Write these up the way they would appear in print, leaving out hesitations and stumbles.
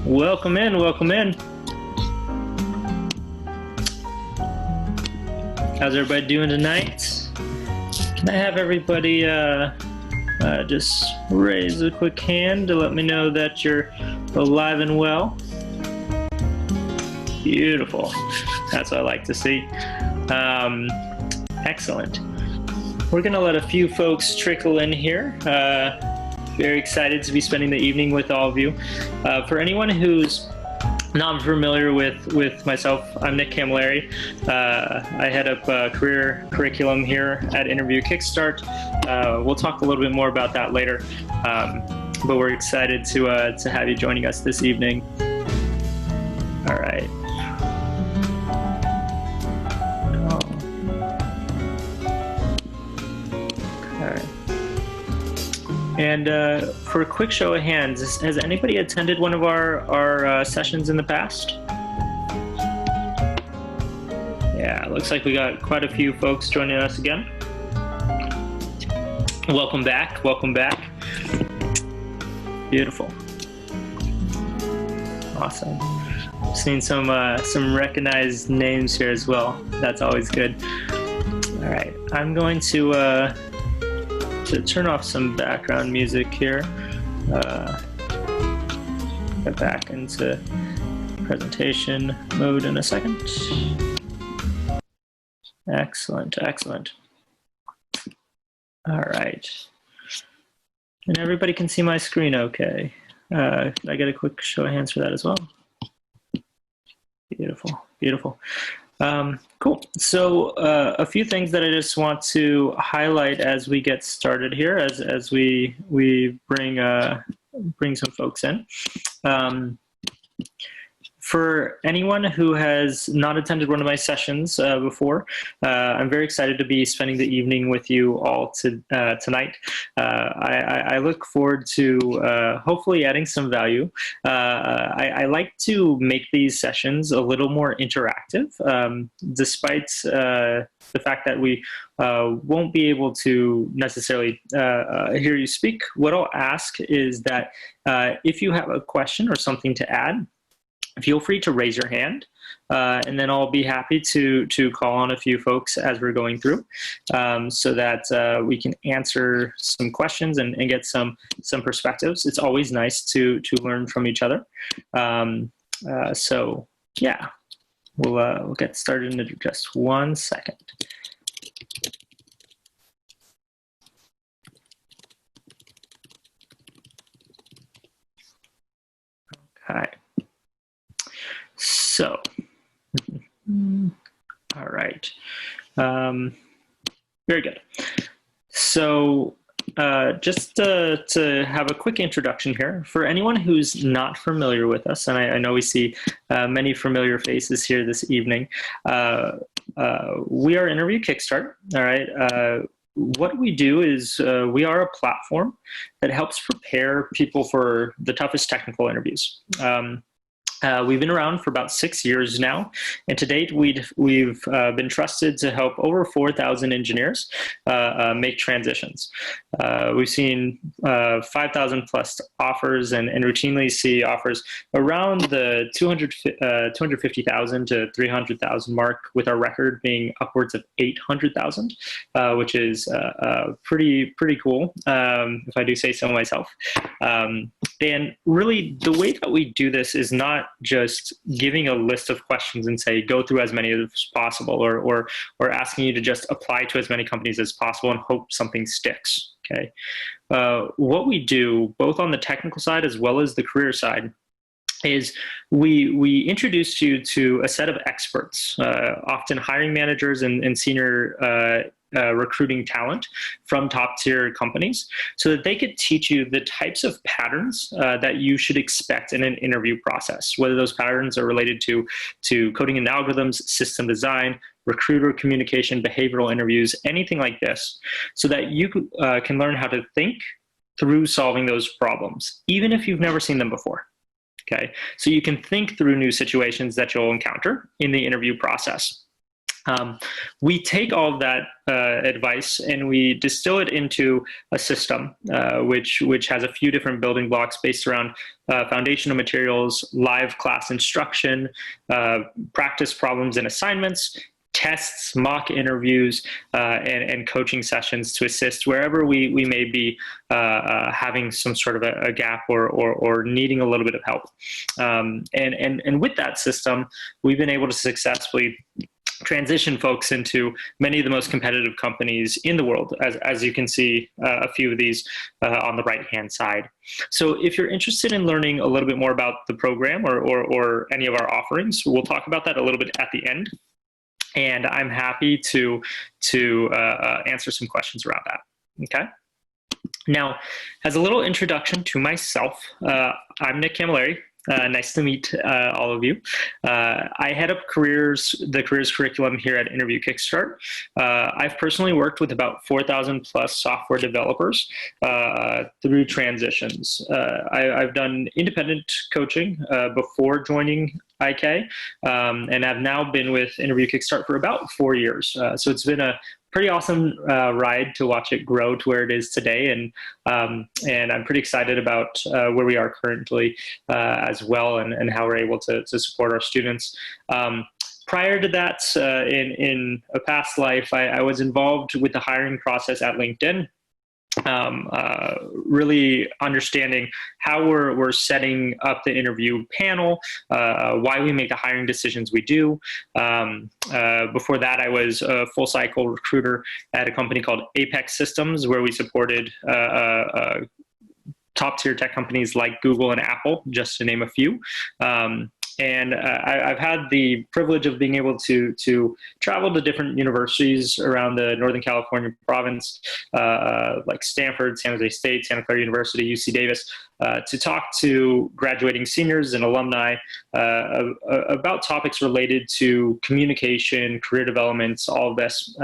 Welcome in, welcome in. How's everybody doing tonight? Can I have everybody just raise a quick hand to let me know that you're alive and well? Beautiful. That's what I like to see. Excellent. We're going to let a few folks trickle in here. Very excited to be spending the evening with all of you. For anyone who's not familiar with myself, I'm Nick Camilleri. I head up career curriculum here at Interview Kickstart. We'll talk a little bit more about that later, but we're excited to have you joining us this evening. All right. And for a quick show of hands, has anybody attended one of our sessions in the past? Yeah, it looks like we got quite a few folks joining us again. Welcome back, welcome back. Beautiful. Awesome. Seeing some recognized names here as well. That's always good. All right, I'm going to turn off some background music here. Get back into presentation mode in a second. Excellent, excellent. All right. And everybody can see my screen okay. I get a quick show of hands for that as well. Beautiful, beautiful. Cool. So a few things that I just want to highlight as we get started here, as we bring some folks in. For anyone who has not attended one of my sessions before, I'm very excited to be spending the evening with you all tonight. I look forward to hopefully adding some value. I like to make these sessions a little more interactive, despite the fact that we won't be able to necessarily hear you speak. What I'll ask is that if you have a question or something to add, feel free to raise your hand, and then I'll be happy to call on a few folks as we're going through, so that we can answer some questions and get some perspectives. It's always nice to learn from each other. So yeah, we'll get started in just 1 second. Okay. So, all right, very good. So just to have a quick introduction here, for anyone who's not familiar with us, and I know we see many familiar faces here this evening, we are Interview Kickstart, all right? What we do is we are a platform that helps prepare people for the toughest technical interviews. We've been around for about 6 years now, and to date we've been trusted to help over 4,000 engineers make transitions. We've seen 5,000 plus offers, and routinely see offers around the 250,000 to 300,000 mark, with our record being upwards of 800,000, which is pretty cool, if I do say so myself. And really, the way that we do this is not just giving a list of questions and say, go through as many as possible, or asking you to just apply to as many companies as possible and hope something sticks, okay? What we do, both on the technical side as well as the career side, is we introduce you to a set of experts, often hiring managers and senior recruiting talent from top tier companies, so that they could teach you the types of patterns that you should expect in an interview process, whether those patterns are related to coding and algorithms, system design, recruiter communication, behavioral interviews, anything like this, so that you can learn how to think through solving those problems, even if you've never seen them before. Okay, so you can think through new situations that you'll encounter in the interview process. We take all of that advice and we distill it into a system, which has a few different building blocks based around foundational materials, live class instruction, practice problems and assignments, tests, mock interviews, and coaching sessions to assist wherever we may be having some sort of a gap or needing a little bit of help. And with that system, we've been able to successfully transition folks into many of the most competitive companies in the world, as you can see a few of these on the right-hand side. So if you're interested in learning a little bit more about the program or any of our offerings, we'll talk about that a little bit at the end. And I'm happy to answer some questions around that, okay? Now, as a little introduction to myself, I'm Nick Camilleri. Nice to meet all of you. I head up the careers curriculum here at Interview Kickstart. I've personally worked with about 4,000 plus software developers through transitions. I've done independent coaching before joining IK, and I've now been with Interview Kickstart for about 4 years. So it's been a pretty awesome ride to watch it grow to where it is today, and I'm pretty excited about where we are currently as well, and how we're able to support our students. Prior to that, in a past life, I was involved with the hiring process at LinkedIn. Really understanding how we're setting up the interview panel, why we make the hiring decisions we do. Before that, I was a full cycle recruiter at a company called Apex Systems, where we supported top tier tech companies like Google and Apple, just to name a few. And I've had the privilege of being able to travel to different universities around the Northern California province, like Stanford, San Jose State, Santa Clara University, UC Davis, to talk to graduating seniors and alumni about topics related to communication, career development, all of this.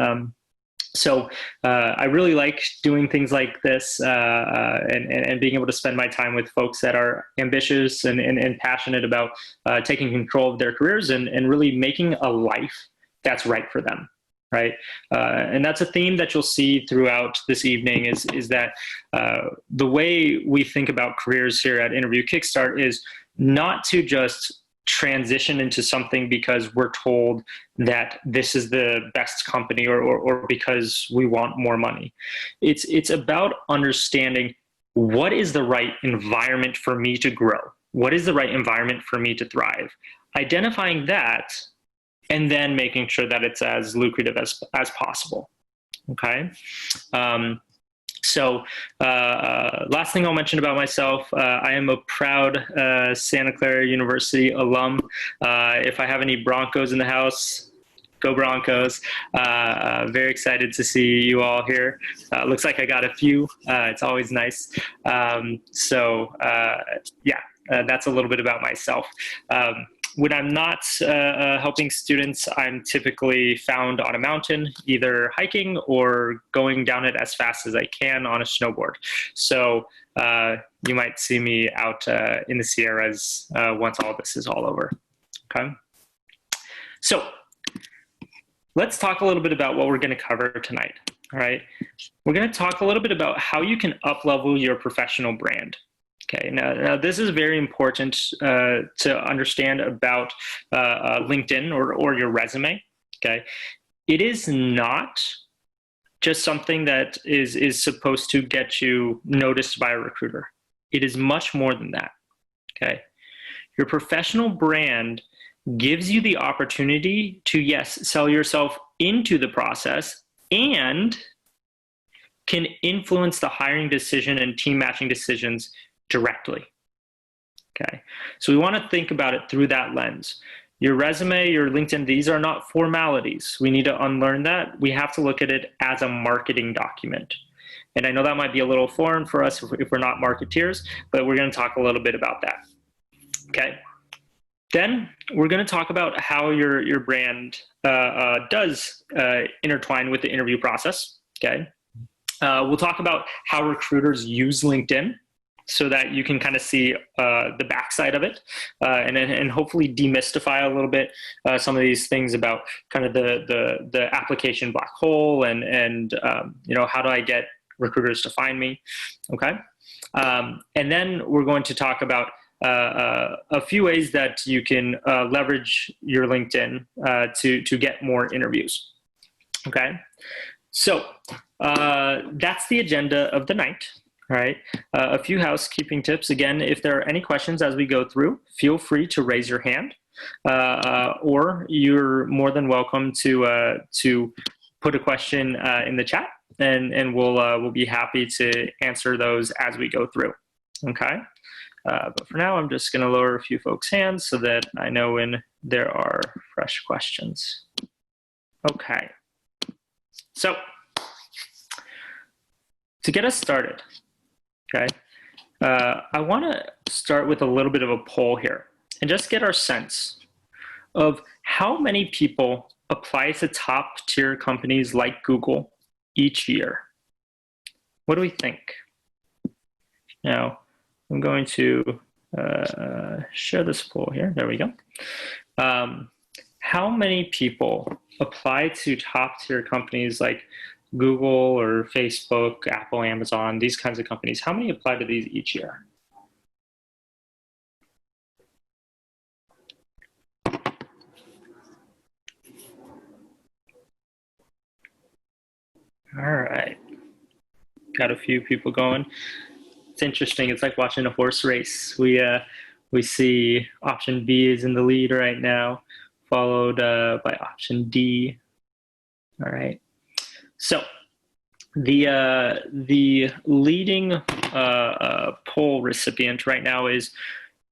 So I really like doing things like this and being able to spend my time with folks that are ambitious and passionate about taking control of their careers and really making a life that's right for them, right? And that's a theme that you'll see throughout this evening is that the way we think about careers here at Interview Kickstart is not to just transition into something because we're told that this is the best company or because we want more money. It's about understanding what is the right environment for me to grow? What is the right environment for me to thrive? Identifying that and then making sure that it's as lucrative as possible, okay? So last thing I'll mention about myself, I am a proud Santa Clara University alum. If I have any Broncos in the house, go Broncos. Very excited to see you all here. Looks like I got a few. It's always nice. Yeah, that's a little bit about myself. When I'm not helping students, I'm typically found on a mountain, either hiking or going down it as fast as I can on a snowboard. So you might see me out in the Sierras once all this is all over, okay? So let's talk a little bit about what we're gonna cover tonight, all right? We're gonna talk a little bit about how you can up-level your professional brand. Okay, now this is very important to understand about LinkedIn or your resume, okay? It is not just something that is supposed to get you noticed by a recruiter. It is much more than that, okay? Your professional brand gives you the opportunity to, yes, sell yourself into the process and can influence the hiring decision and team matching decisions directly, okay? So we want to think about it through that lens. Your resume, your LinkedIn, these are not formalities. We need to unlearn that. We have to look at it as a marketing document. And I know that might be a little foreign for us if we're not marketeers, but we're going to talk a little bit about that, okay? Then we're going to talk about how your brand does intertwine with the interview process, okay? We'll talk about how recruiters use LinkedIn, so that you can kind of see the backside of it, and hopefully demystify a little bit some of these things about kind of the application black hole, and you know, how do I get recruiters to find me, okay? And then we're going to talk about a few ways that you can leverage your LinkedIn to get more interviews, okay? So that's the agenda of the night. All right, a few housekeeping tips. Again, if there are any questions as we go through, feel free to raise your hand, or you're more than welcome to put a question in the chat, and we'll be happy to answer those as we go through. Okay, but for now, I'm just going to lower a few folks' hands so that I know when there are fresh questions. Okay, so to get us started. Okay, I want to start with a little bit of a poll here and just get our sense of how many people apply to top tier companies like Google each year. What do we think? Now, I'm going to share this poll here. There we go. How many people apply to top tier companies like Google or Facebook, Apple, Amazon, these kinds of companies? How many apply to these each year? All right, got a few people going. It's interesting. It's like watching a horse race. We see option B is in the lead right now, followed by option D. All right. So the leading poll recipient right now is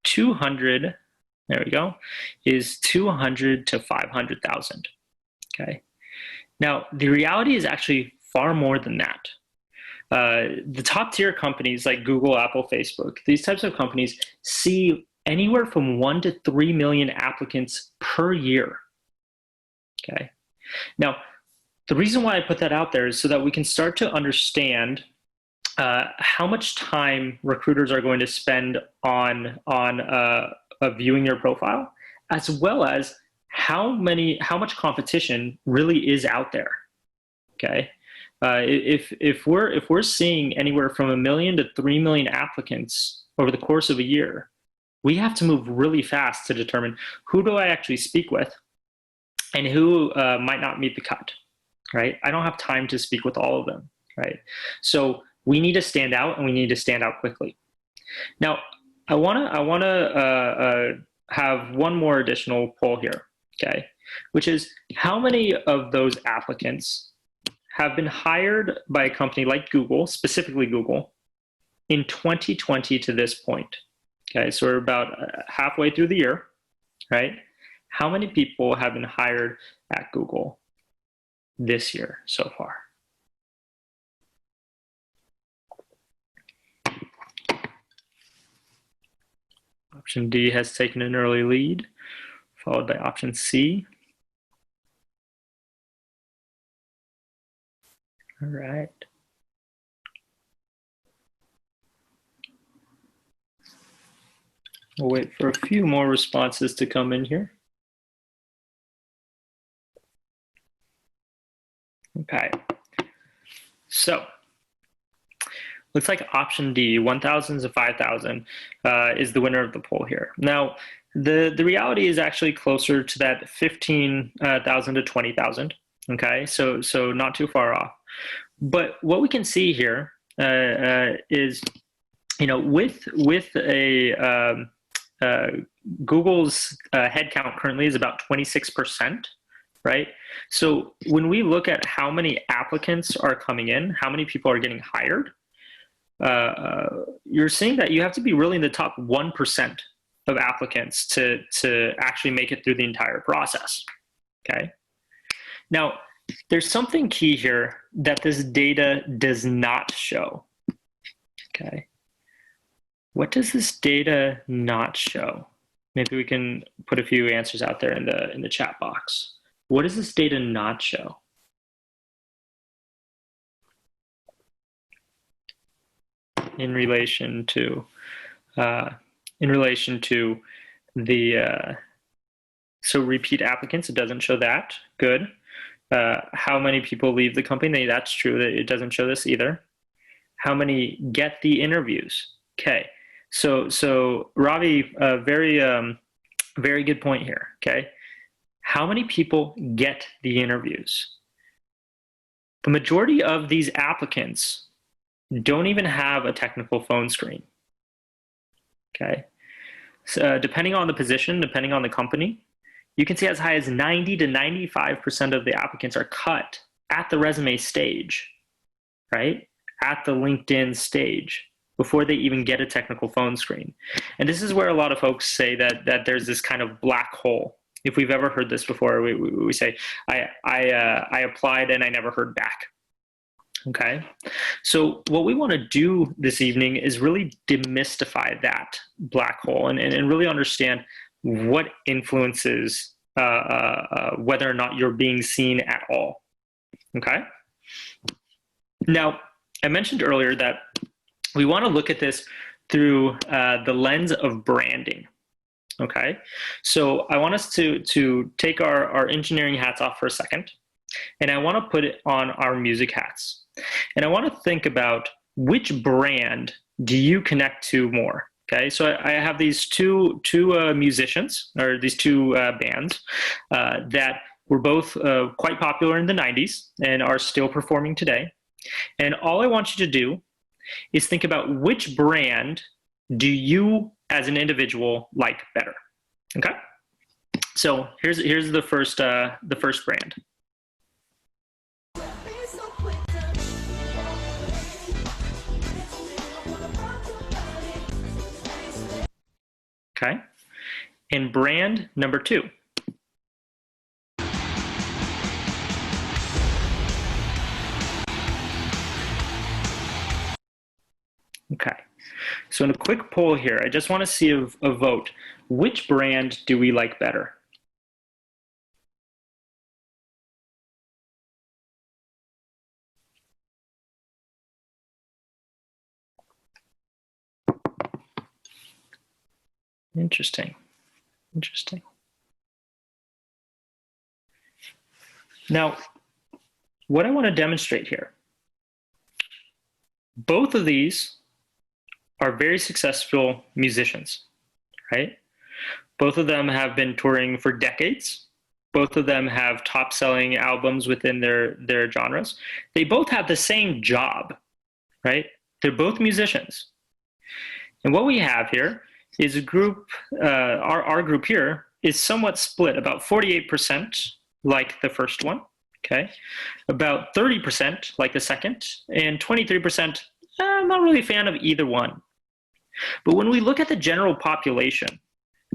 200. There we go. Is 200 to 500,000. Okay. Now the reality is actually far more than that. The top tier companies like Google, Apple, Facebook, these types of companies see anywhere from 1 to 3 million applicants per year. Okay. Now, the reason why I put that out there is so that we can start to understand how much time recruiters are going to spend on viewing your profile, as well as how much competition really is out there. Okay, if we're seeing anywhere from 1 million to 3 million applicants over the course of a year, we have to move really fast to determine who do I actually speak with, and who might not meet the cut. Right? I don't have time to speak with all of them, right? So we need to stand out, and we need to stand out quickly. Now, I wanna have one more additional poll here, okay? Which is, how many of those applicants have been hired by a company like Google, specifically Google, in 2020 to this point? Okay, so we're about halfway through the year, right? How many people have been hired at Google this year so far? Option D has taken an early lead, followed by option C. All right. We'll wait for a few more responses to come in here. Okay, so looks like option D, 1,000 to 5,000, is the winner of the poll here. Now, the reality is actually closer to that 15,000 to 20,000. Okay, so not too far off. But what we can see here is, you know, with a Google's headcount currently is about 26%. Right? So when we look at how many applicants are coming in, how many people are getting hired, you're seeing that you have to be really in the top 1% of applicants to actually make it through the entire process. Okay. Now, there's something key here that this data does not show. Okay. What does this data not show? Maybe we can put a few answers out there in the chat box. What does this data not show? in relation to the so repeat applicants. It doesn't show that. Good. How many people leave the company? That's true. That it doesn't show this either. How many get the interviews? Okay. So Ravi, very good point here. Okay. How many people get the interviews? The majority of these applicants don't even have a technical phone screen. Okay. So, depending on the position, depending on the company, you can see as high as 90 to 95% of the applicants are cut at the resume stage, right? At the LinkedIn stage before they even get a technical phone screen. And this is where a lot of folks say that there's this kind of black hole. If we've ever heard this before, we say, I applied and I never heard back. Okay, so what we want to do this evening is really demystify that black hole and really understand what influences whether or not you're being seen at all. Okay, now I mentioned earlier that we want to look at this through the lens of branding. Okay, so I want us to take our engineering hats off for a second, and I want to put it on our music hats. And I want to think about which brand do you connect to more. Okay, so I have these two musicians, or these two bands that were both quite popular in the 90s and are still performing today. And all I want you to do is think about which brand do you as an individual like better. Okay, so here's the first brand. Okay, and brand number 2. Okay, so in a quick poll here, I just want to see a vote. Which brand do we like better? Interesting. Now, what I want to demonstrate here, both of these are very successful musicians, right? Both of them have been touring for decades. Both of them have top-selling albums within their genres. They both have the same job, right? They're both musicians. And what we have here is a group, our group here is somewhat split, about 48% like the first one, okay? About 30% like the second, and 23%, I'm not really a fan of either one. But when we look at the general population,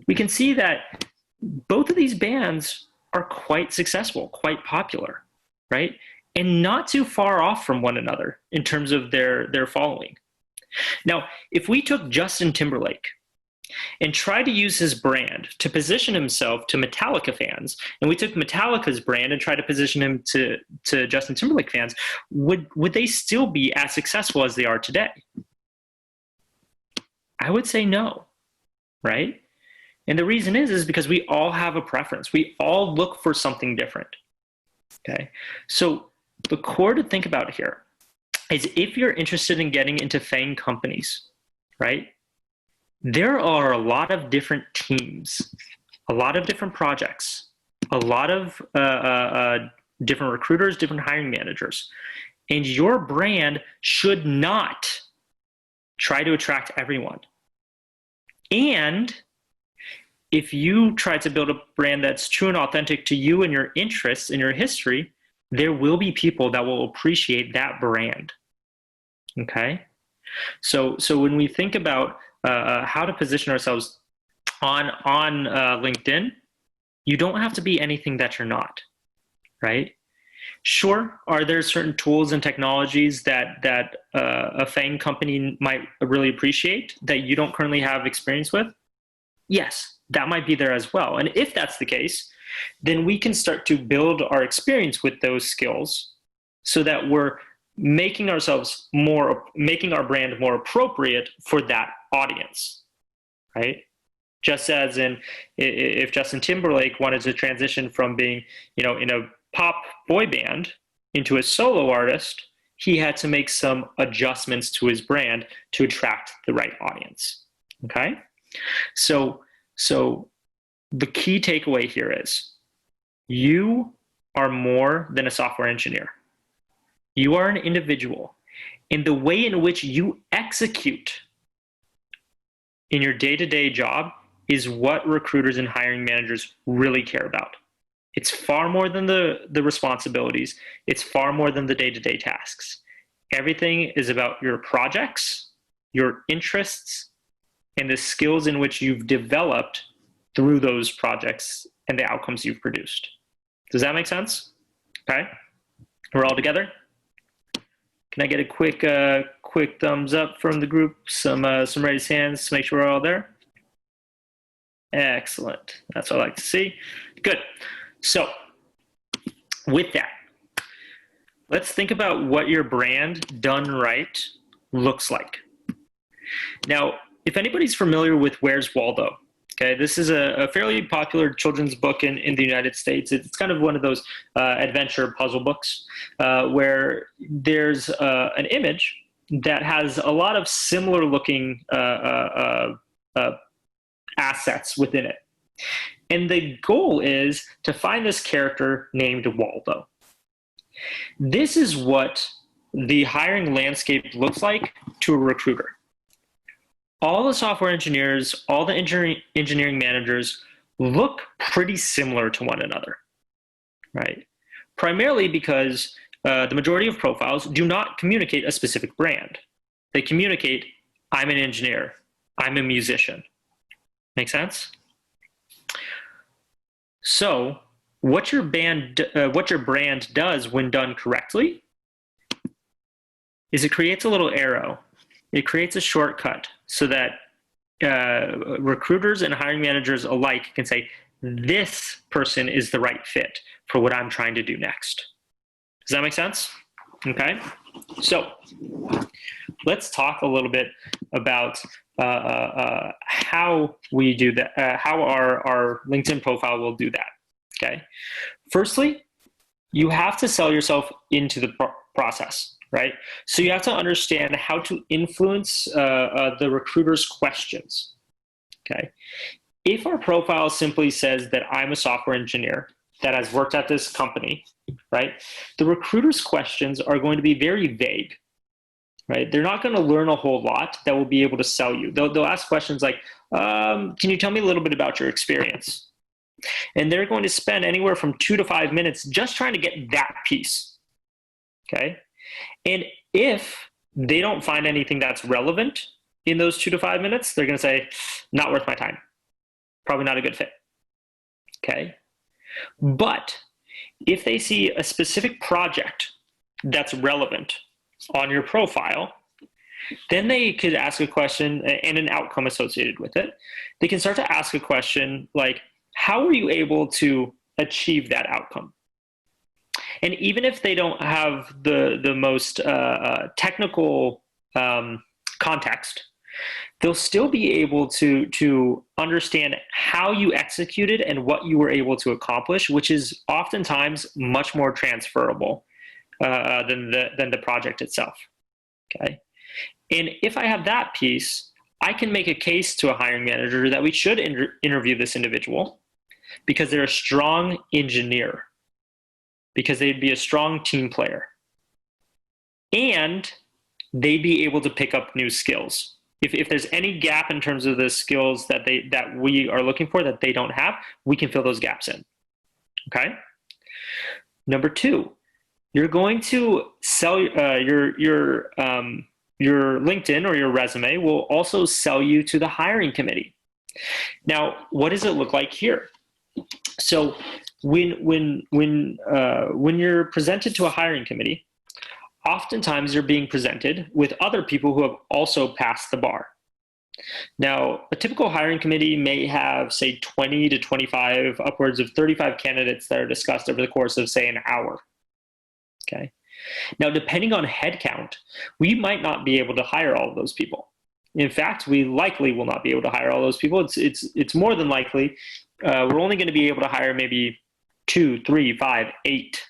we can see that both of these bands are quite successful, quite popular, right? And not too far off from one another in terms of their following. Now, if we took Justin Timberlake and tried to use his brand to position himself to Metallica fans, and we took Metallica's brand and tried to position him to Justin Timberlake fans, would they still be as successful as they are today? I would say no, right? And the reason is because we all have a preference. We all look for something different, okay? So the core to think about here is if you're interested in getting into FAANG companies, right? There are a lot of different teams, a lot of different projects, a lot of different recruiters, different hiring managers. And your brand should not try to attract everyone. And if you try to build a brand that's true and authentic to you and your interests and your history, there will be people that will appreciate that brand. Okay? So when we think about how to position ourselves on LinkedIn, you don't have to be anything that you're not, right? Sure, are there certain tools and technologies that a FAANG company might really appreciate that you don't currently have experience with? Yes, that might be there as well. And if that's the case, then we can start to build our experience with those skills so that we're making our brand more appropriate for that audience, right? Just as in, if Justin Timberlake wanted to transition from being, in a pop boy band into a solo artist, he had to make some adjustments to his brand to attract the right audience. Okay? So the key takeaway here is you are more than a software engineer. You are an individual. And the way in which you execute in your day-to-day job is what recruiters and hiring managers really care about. It's far more than the responsibilities. It's far more than the day-to-day tasks. Everything is about your projects, your interests, and the skills in which you've developed through those projects and the outcomes you've produced. Does that make sense? Okay, we're all together? Can I get a quick thumbs up from the group? Some raised hands to make sure we're all there. Excellent. That's what I like to see. Good. So with that, let's think about what your brand done right looks like. Now, if anybody's familiar with Where's Waldo, okay, this is a fairly popular children's book in the United States. It's kind of one of those adventure puzzle books where there's an image that has a lot of similar looking assets within it. And the goal is to find this character named Waldo. This is what the hiring landscape looks like to a recruiter. All the software engineers, all the engineering managers look pretty similar to one another, right? Primarily because the majority of profiles do not communicate a specific brand. They communicate, I'm an engineer, I'm a musician. Make sense? So what your brand does when done correctly is it creates a little arrow. It creates a shortcut so that recruiters and hiring managers alike can say, this person is the right fit for what I'm trying to do next. Does that make sense? Okay. So let's talk a little bit about how we do that, how our LinkedIn profile will do that. Okay. Firstly, you have to sell yourself into the process. Right? So you have to understand how to influence the recruiter's questions. Okay? If our profile simply says that I'm a software engineer that has worked at this company, right? The recruiter's questions are going to be very vague, right? They're not going to learn a whole lot that will be able to sell you. They'll ask questions like, can you tell me a little bit about your experience? And they're going to spend anywhere from 2 to 5 minutes just trying to get that piece. Okay? And if they don't find anything that's relevant in those 2 to 5 minutes, they're going to say, not worth my time. Probably not a good fit. Okay. But if they see a specific project that's relevant on your profile, then they could ask a question and an outcome associated with it. They can start to ask a question like, how were you able to achieve that outcome? And even if they don't have the most technical context, they'll still be able to understand how you executed and what you were able to accomplish, which is oftentimes much more transferable than the project itself. Okay, and if I have that piece, I can make a case to a hiring manager that we should interview this individual because they're a strong engineer, because they'd be a strong team player, and they'd be able to pick up new skills. If there's any gap in terms of the skills that we are looking for that they don't have, we can fill those gaps in. Okay. Number 2, you're going to sell your LinkedIn or your resume will also sell you to the hiring committee. Now, what does it look like here? So when you're presented to a hiring committee, oftentimes you're being presented with other people who have also passed the bar. Now, a typical hiring committee may have, say, 20 to 25, upwards of 35 candidates that are discussed over the course of, say, an hour. Okay. Now, depending on headcount, we might not be able to hire all of those people. In fact, we likely will not be able to hire all those people. It's more than likely we're only going to be able to hire maybe 2, 3, 5, 8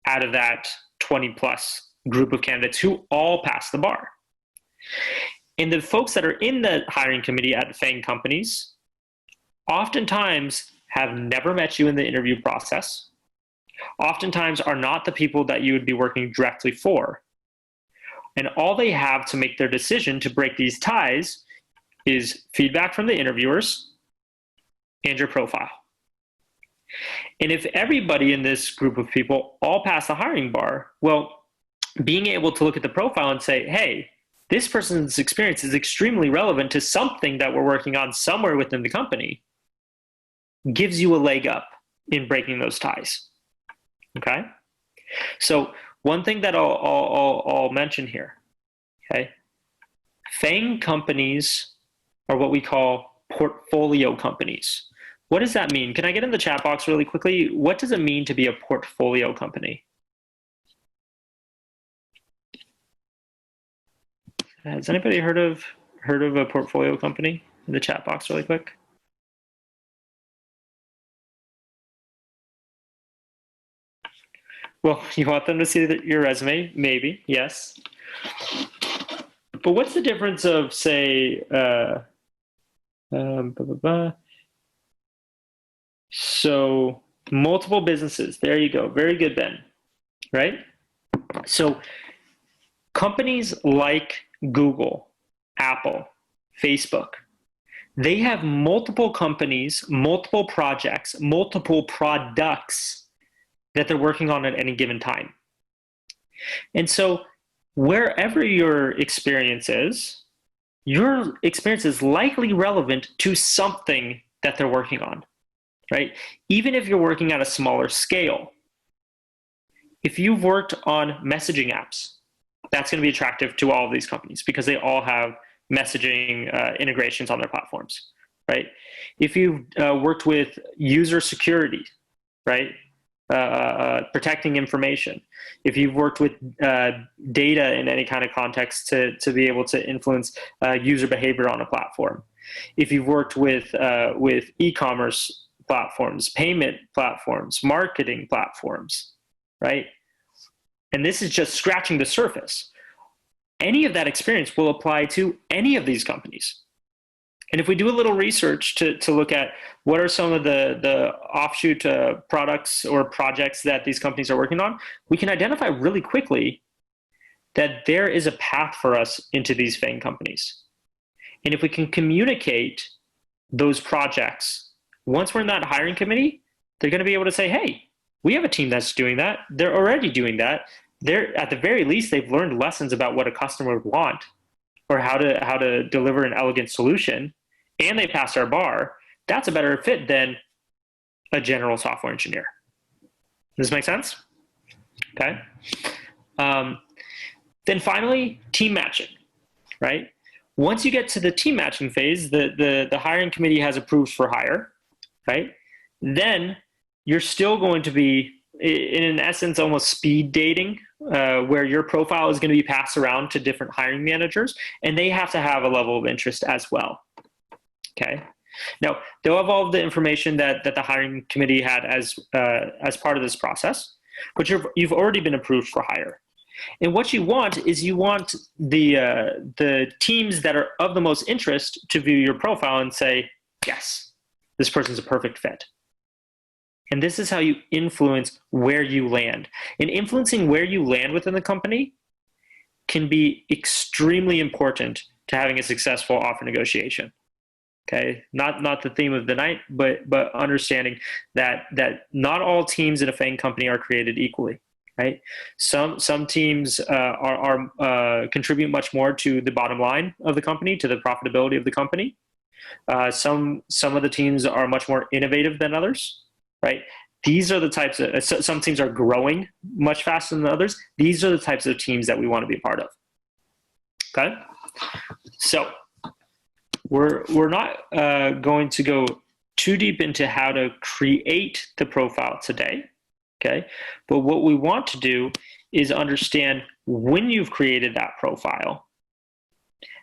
out of that 20 plus group of candidates who all pass the bar. And the folks that are in the hiring committee at FAANG companies oftentimes have never met you in the interview process, oftentimes are not the people that you would be working directly for. And all they have to make their decision to break these ties is feedback from the interviewers and your profile. And if everybody in this group of people all pass the hiring bar, well, being able to look at the profile and say, hey, this person's experience is extremely relevant to something that we're working on somewhere within the company, gives you a leg up in breaking those ties. Okay? So one thing that I'll mention here, okay? FAANG companies are what we call portfolio companies. What does that mean? Can I get in the chat box really quickly? What does it mean to be a portfolio company? Has anybody heard of a portfolio company? In the chat box really quick. Well, you want them to see your resume? Maybe, yes. But what's the difference of, say, so multiple businesses? There you go. Very good, Ben. Right? So companies like Google, Apple, Facebook, they have multiple companies, multiple projects, multiple products that they're working on at any given time. And so wherever your experience is likely relevant to something that they're working on, right? Even if you're working at a smaller scale. If you've worked on messaging apps, that's going to be attractive to all of these companies because they all have messaging integrations on their platforms, right? If you've worked with user security, right? Protecting information. If you've worked with data in any kind of context to be able to influence user behavior on a platform. If you've worked with e-commerce platforms, payment platforms, marketing platforms, right? And this is just scratching the surface. Any of that experience will apply to any of these companies. And if we do a little research to look at what are some of the offshoot products or projects that these companies are working on, we can identify really quickly that there is a path for us into these FAANG companies. And if we can communicate those projects, once we're in that hiring committee, they're going to be able to say, hey, we have a team that's doing that. They're already doing that. They're, at the very least, they've learned lessons about what a customer would want or how to deliver an elegant solution, and they passed our bar. That's a better fit than a general software engineer. Does this make sense? Okay. Then finally, team matching, right? Once you get to the team matching phase, the hiring committee has approved for hire, right? Then you're still going to be, in essence, almost speed dating, where your profile is going to be passed around to different hiring managers, and they have to have a level of interest as well. Okay. Now, they'll have all of the information that the hiring committee had as part of this process, but you've already been approved for hire. And what you want is you want the teams that are of the most interest to view your profile and say, yes, this person's a perfect fit. And this is how you influence where you land. And influencing where you land within the company can be extremely important to having a successful offer negotiation. Okay, not the theme of the night, but understanding that not all teams in a FAANG company are created equally. Right? Some teams contribute much more to the bottom line of the company, to the profitability of the company. Some of the teams are much more innovative than others. Right? These are the types of, some teams are growing much faster than others. These are the types of teams that we want to be a part of. Okay? So we're not going to go too deep into how to create the profile today. okay? But what we want to do is understand when you've created that profile,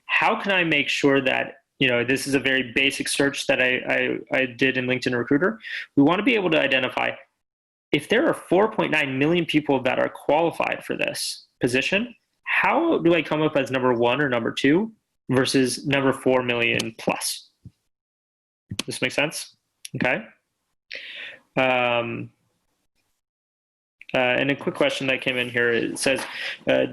how can I make sure that, this is a very basic search that I did in LinkedIn Recruiter. We want to be able to identify if there are 4.9 million people that are qualified for this position, how do I come up as number 1 or number 2 versus number 4 million plus? Does this make sense? Okay. And a quick question that came in here, it says,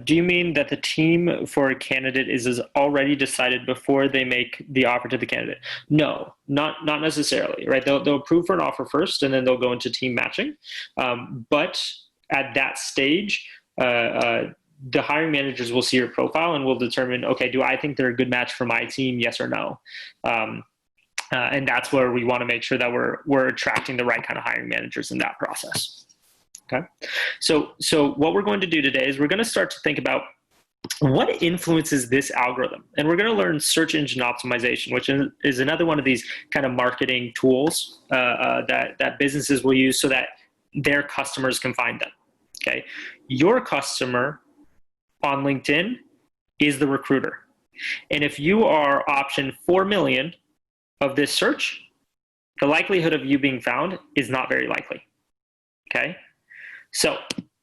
do you mean that the team for a candidate is already decided before they make the offer to the candidate? No, not necessarily, right? They'll approve for an offer first, and then they'll go into team matching. But at that stage, the hiring managers will see your profile and will determine, okay, do I think they're a good match for my team, yes or no? And that's where we want to make sure that we're attracting the right kind of hiring managers in that process. Okay, so what we're going to do today is we're going to start to think about what influences this algorithm. And we're going to learn search engine optimization, which is another one of these kind of marketing tools that businesses will use so that their customers can find them. Okay, your customer on LinkedIn is the recruiter. And if you are option 4 million of this search, the likelihood of you being found is not very likely. Okay. So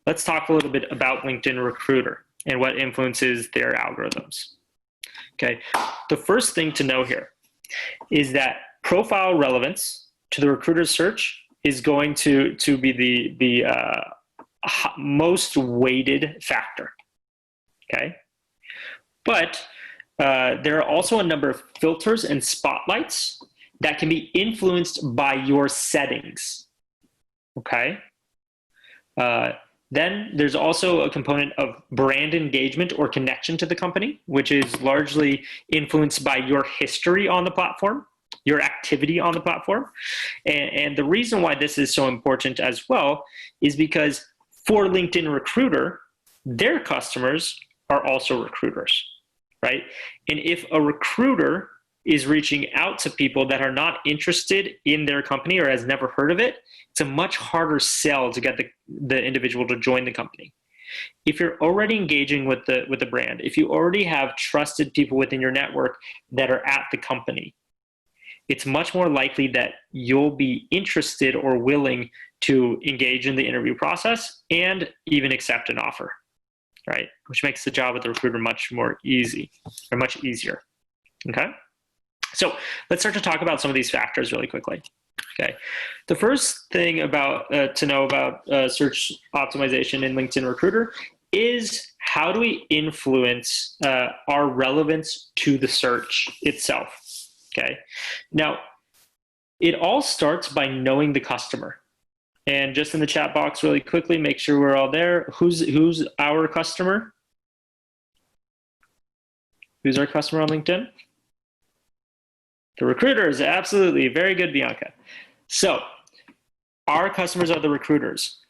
let's talk a little bit about LinkedIn Recruiter and what influences their algorithms. Okay, the first thing to know here is that profile relevance to the recruiter's search is going to be the most weighted factor. Okay, but there are also a number of filters and spotlights that can be influenced by your settings. Okay. Then there's also a component of brand engagement or connection to the company, which is largely influenced by your history on the platform, your activity on the platform. And the reason why this is so important as well is because for LinkedIn Recruiter, their customers are also recruiters, right? And if a recruiter is reaching out to people that are not interested in their company or has never heard of it, it's a much harder sell to get the individual to join the company. If you're already engaging with the brand, if you already have trusted people within your network that are at the company, it's much more likely that you'll be interested or willing to engage in the interview process and even accept an offer, right? Which makes the job with the recruiter much easier. Okay? So let's start to talk about some of these factors really quickly. Okay, the first thing to know about search optimization in LinkedIn Recruiter is how do we influence our relevance to the search itself. Okay, now it all starts by knowing the customer. And just in the chat box really quickly, make sure we're all there. Who's our customer? Who's our customer on LinkedIn? The recruiters, absolutely. Very good, Bianca. So our customers are the recruiters.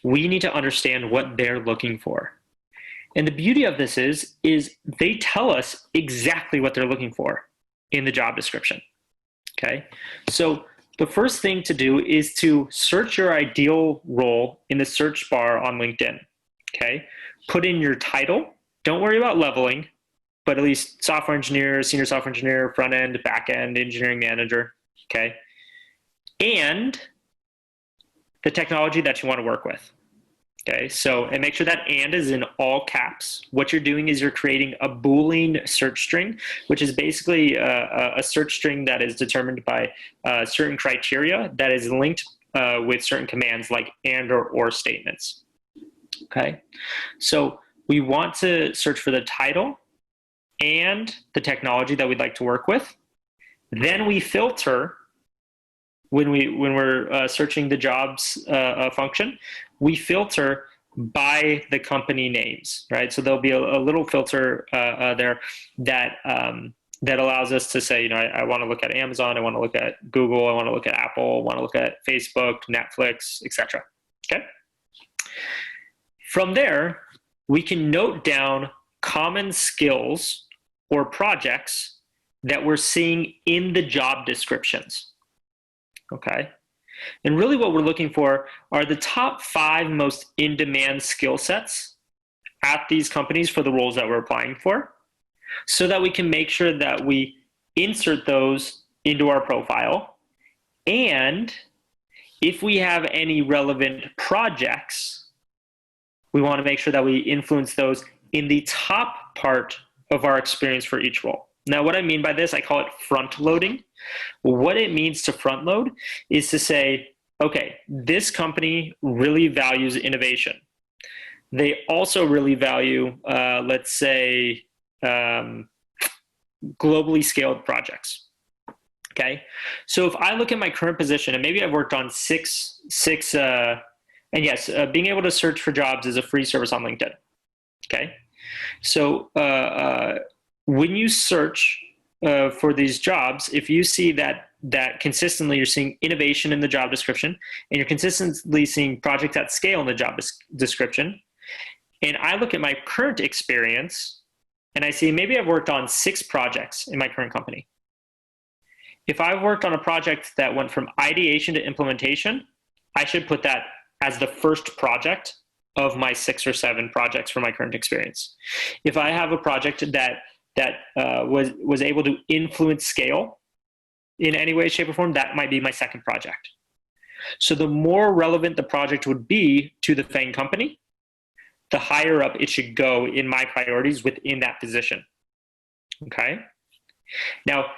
We need to understand what they're looking for. And the beauty of this is they tell us exactly what they're looking for in the job description. Okay, so the first thing to do is to search your ideal role in the search bar on LinkedIn. Okay, put in your title. Don't worry about leveling, but at least software engineer, senior software engineer, front end, back end, engineering manager. Okay, and the technology that you want to work with. Okay, so, and make sure that and is in all caps. What you're doing is you're creating a Boolean search string, which is basically a search string that is determined by certain criteria that is linked with certain commands like and or statements. Okay, so we want to search for the title and the technology that we'd like to work with. Then we filter when we're searching the jobs function. We filter by the company names, right? So there'll be a little filter there that allows us to say, I want to look at Amazon, I want to look at Google, I want to look at Apple, I want to look at Facebook, Netflix, etc. Okay. From there, we can note down common skills or projects that we're seeing in the job descriptions. Okay. And really what we're looking for are the top 5 most in-demand skill sets at these companies for the roles that we're applying for, so that we can make sure that we insert those into our profile. And if we have any relevant projects, we want to make sure that we influence those in the top part of our experience for each role. Now, what I mean by this, I call it front loading. What it means to front load is to say, okay, this company really values innovation. They also really value, let's say, globally scaled projects. Okay, so if I look at my current position, and maybe I've worked on six, and yes, being able to search for jobs is a free service on LinkedIn. Okay, so when you search for these jobs, if you see that consistently you're seeing innovation in the job description, and you're consistently seeing projects at scale in the job description, and I look at my current experience, and I see maybe I've worked on 6 projects in my current company. If I've worked on a project that went from ideation to implementation, I should put that as the first project of my 6 or 7 projects for my current experience. If I have a project that was able to influence scale in any way, shape, or form, that might be my second project. So the more relevant the project would be to the FAANG company, the higher up it should go in my priorities within that position. Okay? Now,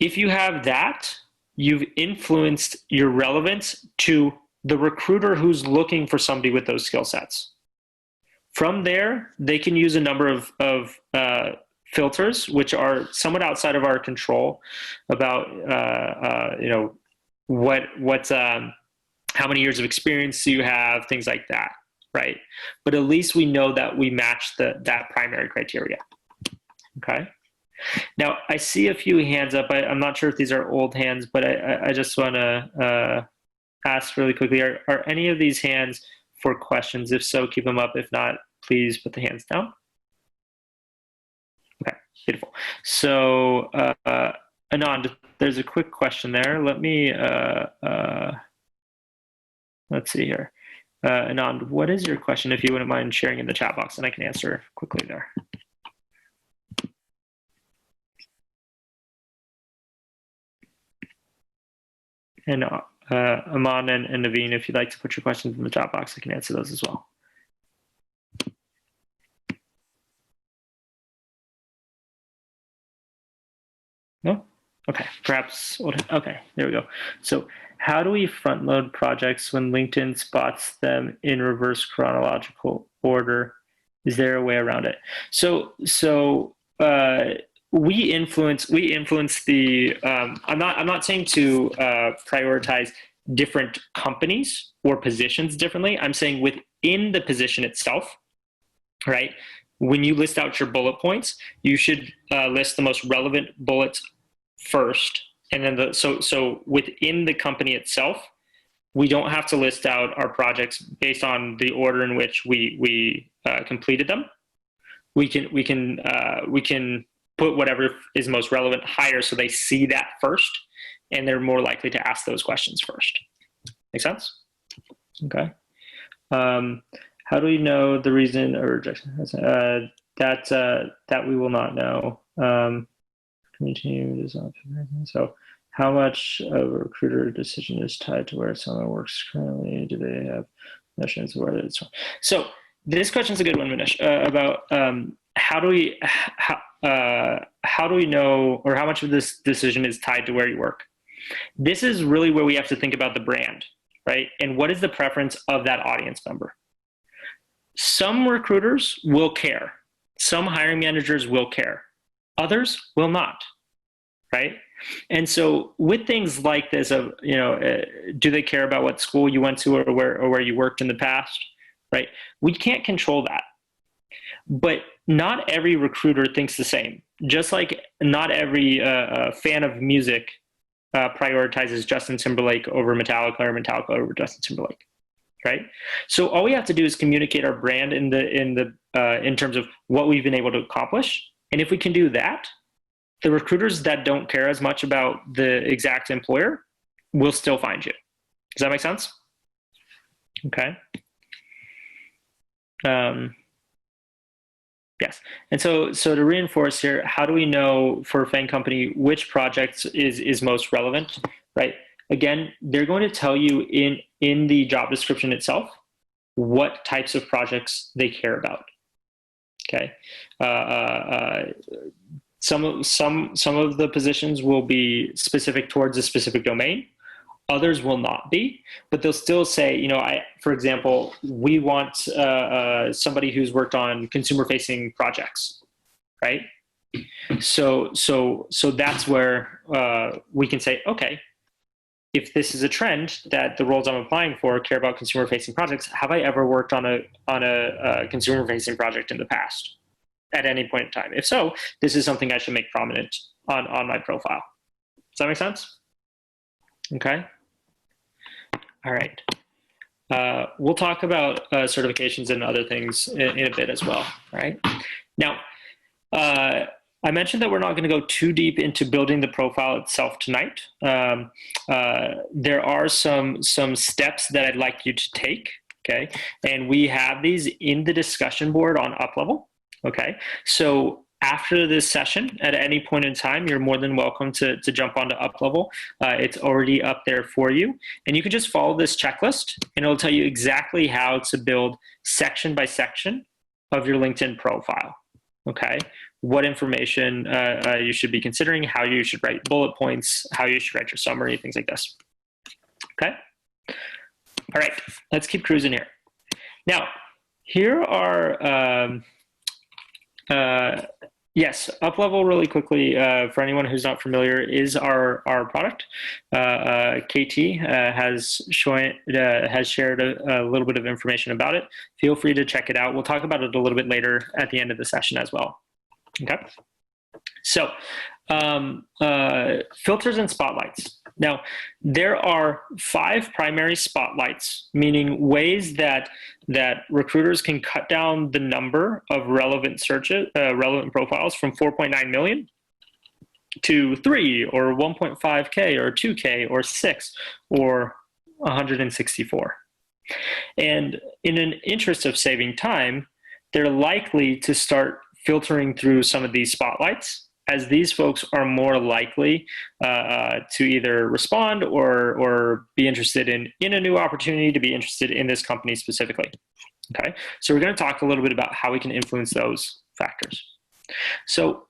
if you have that, you've influenced your relevance to the recruiter who's looking for somebody with those skill sets. From there, they can use a number of filters, which are somewhat outside of our control, about how many years of experience do you have, things like that, right? But at least we know that we match that primary criteria. Okay. Now, I see a few hands up. I'm not sure if these are old hands, but I just want to ask really quickly, are any of these hands for questions? If so, keep them up. If not, please put the hands down. Okay, beautiful. So, Anand, there's a quick question there. Let me, let's see here. Anand, what is your question, if you wouldn't mind sharing in the chat box, and I can answer quickly there. And Aman and Naveen, if you'd like to put your questions in the chat box, I can answer those as well. No? Okay, perhaps, okay, there we go. So how do we front load projects when LinkedIn spots them in reverse chronological order? Is there a way around it? So we influence the, I'm not saying to prioritize different companies or positions differently. I'm saying within the position itself, right? When you list out your bullet points, you should list the most relevant bullets first. And then so within the company itself, we don't have to list out our projects based on the order in which we completed them. We can put whatever is most relevant higher, so they see that first, and they're more likely to ask those questions first. Make sense? Okay. How do we know the reason or rejection? That we will not know. So how much of a recruiter decision is tied to where someone works currently? Do they have notions of where it's from? So this question is a good one, Manish, about how do we know, or how much of this decision is tied to where you work? This is really where we have to think about the brand, right? And what is the preference of that audience member? Some recruiters will care. Some hiring managers will care. Others will not, right? And so with things like this, of do they care about what school you went to or where you worked in the past, right? We can't control that. But not every recruiter thinks the same. Just like not every fan of music prioritizes Justin Timberlake over Metallica or Metallica over Justin Timberlake, right? So all we have to do is communicate our brand in terms of what we've been able to accomplish. And if we can do that, the recruiters that don't care as much about the exact employer will still find you. Does that make sense? Okay. Yes. And so to reinforce here, how do we know for a FAANG company which project is most relevant, right? Again, they're going to tell you in the job description itself what types of projects they care about. Okay. Some of the positions will be specific towards a specific domain. Others will not be, but they'll still say, you know, for example, we want somebody who's worked on consumer-facing projects, right? So that's where we can say, okay, if this is a trend that the roles I'm applying for care about consumer-facing projects, have I ever worked on a consumer-facing project in the past at any point in time? If so, this is something I should make prominent on my profile. Does that make sense? Okay. All right. We'll talk about certifications and other things in a bit as well. All right. Now, I mentioned that we're not going to go too deep into building the profile itself tonight. There are some steps that I'd like you to take. Okay, and we have these in the discussion board on UpLevel. Okay, so after this session, at any point in time, you're more than welcome to jump onto UpLevel. It's already up there for you. And you can just follow this checklist, and it'll tell you exactly how to build section by section of your LinkedIn profile, okay? What information you should be considering, how you should write bullet points, how you should write your summary, things like this, okay? All right, let's keep cruising here. Now, here are... yes, UpLevel really quickly, for anyone who's not familiar, is our product. KT has shared a little bit of information about it. Feel free to check it out. We'll talk about it a little bit later at the end of the session as well. Okay. So, filters and spotlights. Now, there are 5 primary spotlights, meaning ways that recruiters can cut down the number of relevant searches, relevant profiles from 4.9 million to 3 or 1.5K or 2K or 6 or 164. And in an interest of saving time, they're likely to start filtering through some of these spotlights, as these folks are more likely to either respond or be interested in a new opportunity, to be interested in this company specifically. Okay, so we're going to talk a little bit about how we can influence those factors. So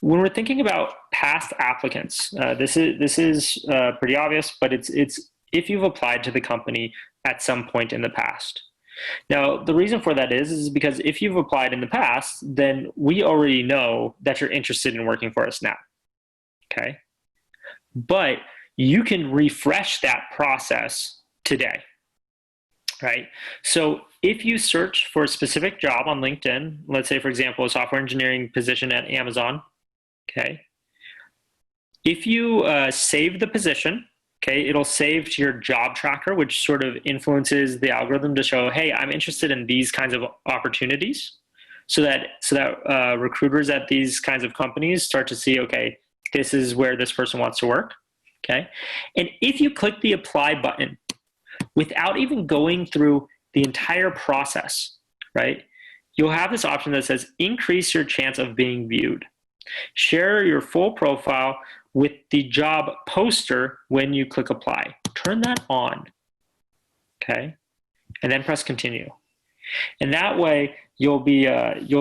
when we're thinking about past applicants, this is pretty obvious, but it's if you've applied to the company at some point in the past. Now, the reason for that is because if you've applied in the past, then we already know that you're interested in working for us now, okay? But you can refresh that process today, right? So if you search for a specific job on LinkedIn, let's say, for example, a software engineering position at Amazon, okay? If you save the position, okay, it'll save to your job tracker, which sort of influences the algorithm to show, hey, I'm interested in these kinds of opportunities, so that recruiters at these kinds of companies start to see, okay, this is where this person wants to work, okay? And if you click the apply button without even going through the entire process, right, you'll have this option that says increase your chance of being viewed. Share your full profile with the job poster when you click apply. Turn that on, okay? And then press continue. And that way you'll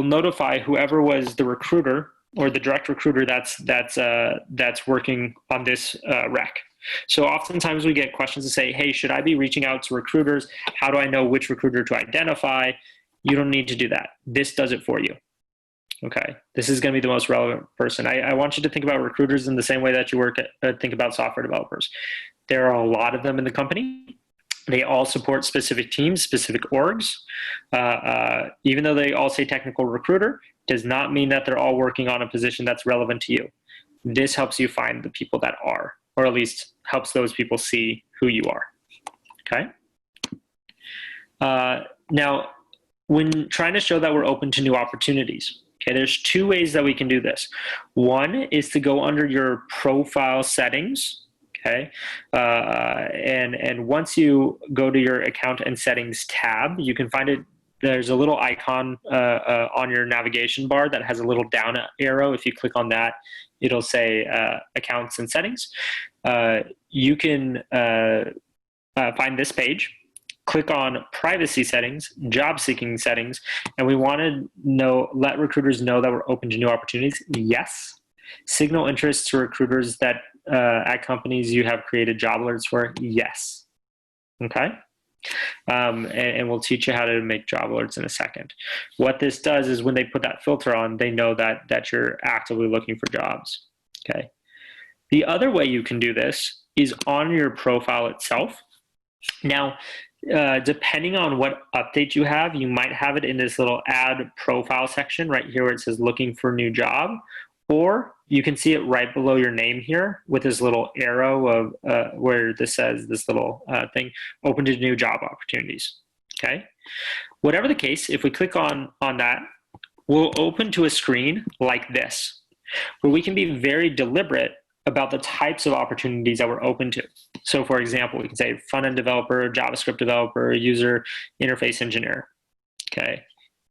notify whoever was the recruiter or the direct recruiter that's working on this rec. So oftentimes we get questions to say, hey, should I be reaching out to recruiters? How do I know which recruiter to identify? You don't need to do that. This does it for you. Okay, this is going to be the most relevant person. I want you to think about recruiters in the same way that you think about software developers. There are a lot of them in the company. They all support specific teams, specific orgs. Even though they all say technical recruiter, does not mean that they're all working on a position that's relevant to you. This helps you find the people that are, or at least helps those people see who you are. Okay. Now, when trying to show that we're open to new opportunities, okay, there's 2 ways that we can do this. One is to go under your profile settings, Okay, and once you go to your account and settings tab, you can find it. There's a little icon on your navigation bar that has a little down arrow. If you click on that, it'll say accounts and settings. You can find this page, click on privacy settings, job seeking settings, and we want to let recruiters know that we're open to new opportunities. Yes. Signal interest to recruiters that at companies you have created job alerts for. Yes. Okay. And we'll teach you how to make job alerts in a second. What this does is when they put that filter on, they know that you're actively looking for jobs. Okay. The other way you can do this is on your profile itself. Now, depending on what update you have, you might have it in this little add profile section right here where it says looking for new job, or you can see it right below your name here with this little arrow of where this says this little thing, open to new job opportunities. Okay. Whatever the case, if we click on that, we'll open to a screen like this, where we can be very deliberate about the types of opportunities that we're open to. So for example, we can say front-end developer, JavaScript developer, user interface engineer, okay,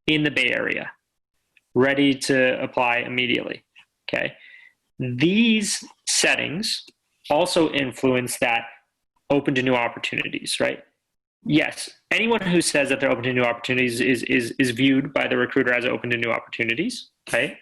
in the Bay Area, ready to apply immediately, okay? These settings also influence that open to new opportunities, right? Yes, anyone who says that they're open to new opportunities is viewed by the recruiter as open to new opportunities, okay?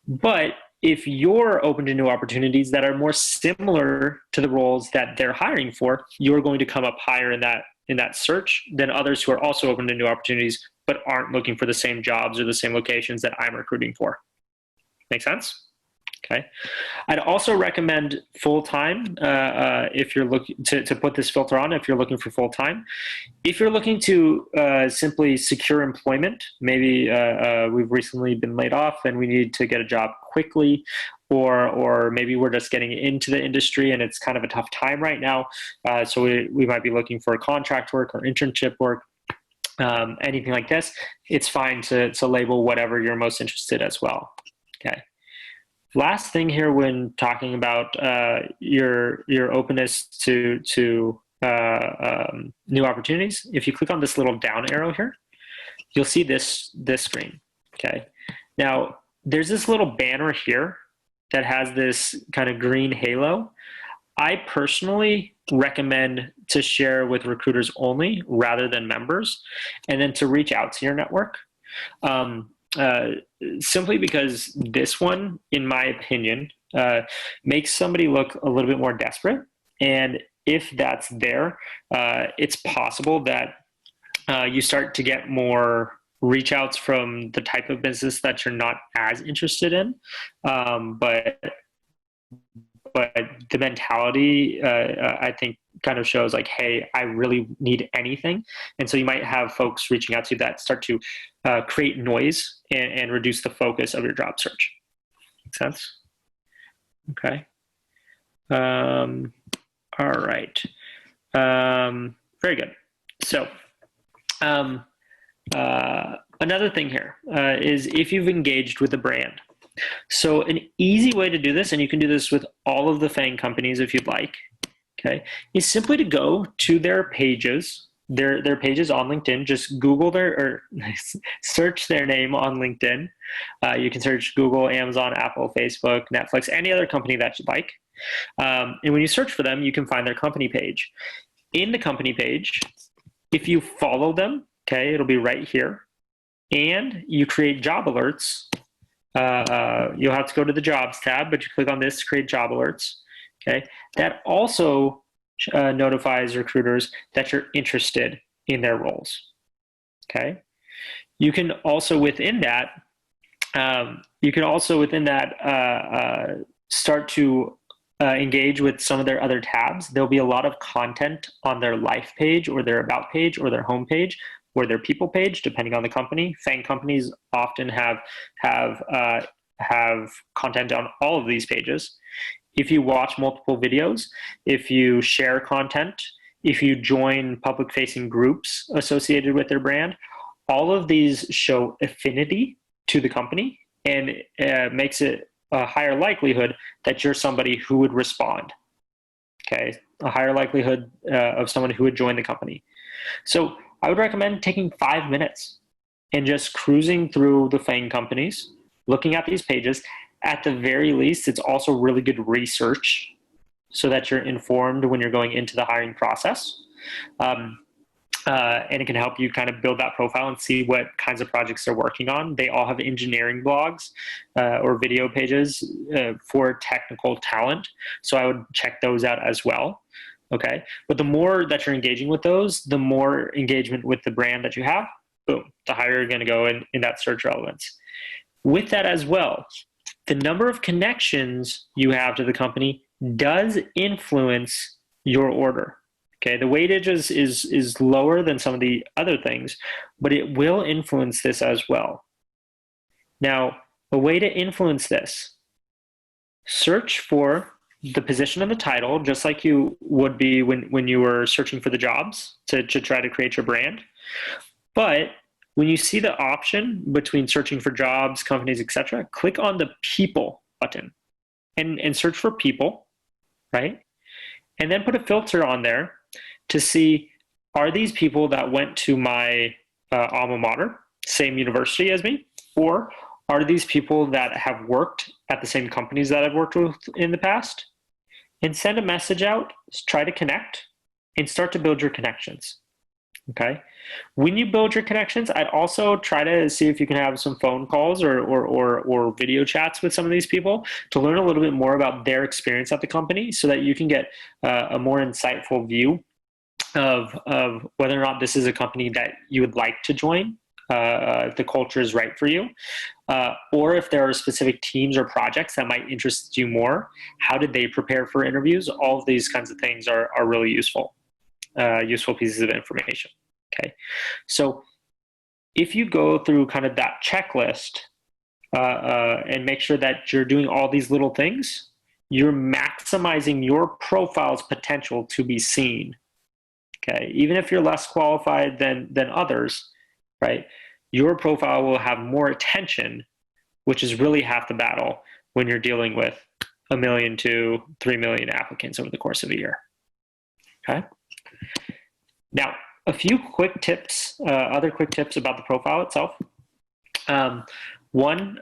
But if you're open to new opportunities that are more similar to the roles that they're hiring for, you're going to come up higher in that search than others who are also open to new opportunities but aren't looking for the same jobs or the same locations that I'm recruiting for. Make sense? Okay. I'd also recommend full-time if you're looking to put this filter on if you're looking for full-time. If you're looking to simply secure employment, maybe we've recently been laid off and we need to get a job quickly, or maybe we're just getting into the industry and it's kind of a tough time right now, so we might be looking for contract work or internship work, anything like this, it's fine to label whatever you're most interested as well. Okay. Last thing here when talking about your openness to new opportunities, if you click on this little down arrow here, you'll see this screen. Okay. Now there's this little banner here that has this kind of green halo. I personally recommend to share with recruiters only rather than members, and then to reach out to your network. Simply because this one, in my opinion, makes somebody look a little bit more desperate. And if that's there, it's possible that you start to get more reach outs from the type of business that you're not as interested in. But the mentality, I think, kind of shows like, hey, I really need anything. And so you might have folks reaching out to you that start to create noise and reduce the focus of your job search. Make sense? Okay. All right. Very good. So another thing here is if you've engaged with a brand. So an easy way to do this, and you can do this with all of the FAANG companies if you'd like, okay, is simply to go to their pages, their pages on LinkedIn. Just Google or search their name on LinkedIn. You can search Google, Amazon, Apple, Facebook, Netflix, any other company that you'd like. And when you search for them, you can find their company page. In the company page, if you follow them, okay, it'll be right here, and you create job alerts. You'll have to go to the jobs tab, but you click on this to create job alerts. Okay, that also notifies recruiters that you're interested in their roles. Okay, you can also within that, start to engage with some of their other tabs. There'll be a lot of content on their life page or their about page or their home page or their people page, depending on the company. FAANG companies often have content on all of these pages. If you watch multiple videos, if you share content, if you join public-facing groups associated with their brand, all of these show affinity to the company and makes it a higher likelihood that you're somebody who would respond. okay? A higher likelihood of someone who would join the company. So I would recommend taking 5 minutes and just cruising through the FAANG companies, looking at these pages. At the very least, it's also really good research so that you're informed when you're going into the hiring process. And it can help you kind of build that profile and see what kinds of projects they're working on. They all have engineering blogs or video pages for technical talent. So I would check those out as well. Okay. But the more that you're engaging with those, the more engagement with the brand that you have, boom, the higher you're going to go in that search relevance. With that as well, the number of connections you have to the company does influence your order. Okay, the weightage is lower than some of the other things, but it will influence this as well. Now, a way to influence this, search for the position and the title, just like you would be when you were searching for the jobs to try to create your brand. But when you see the option between searching for jobs, companies, etc., click on the people button and search for people, right? And then put a filter on there to see, are these people that went to my alma mater, same university as me, or are these people that have worked at the same companies that I've worked with in the past? And send a message out, try to connect, and start to build your connections, okay? When you build your connections, I'd also try to see if you can have some phone calls or video chats with some of these people to learn a little bit more about their experience at the company so that you can get a more insightful view of whether or not this is a company that you would like to join, if the culture is right for you, or if there are specific teams or projects that might interest you more. How did they prepare for interviews? All of these kinds of things are really useful pieces of information. Okay, so if you go through kind of that checklist and make sure that you're doing all these little things, you're maximizing your profile's potential to be seen. Okay, even if you're less qualified than others, right? Your profile will have more attention, which is really half the battle when you're dealing with 1 million to 3 million applicants over the course of a year. Okay. Now, a few quick tips, other quick tips about the profile itself. One,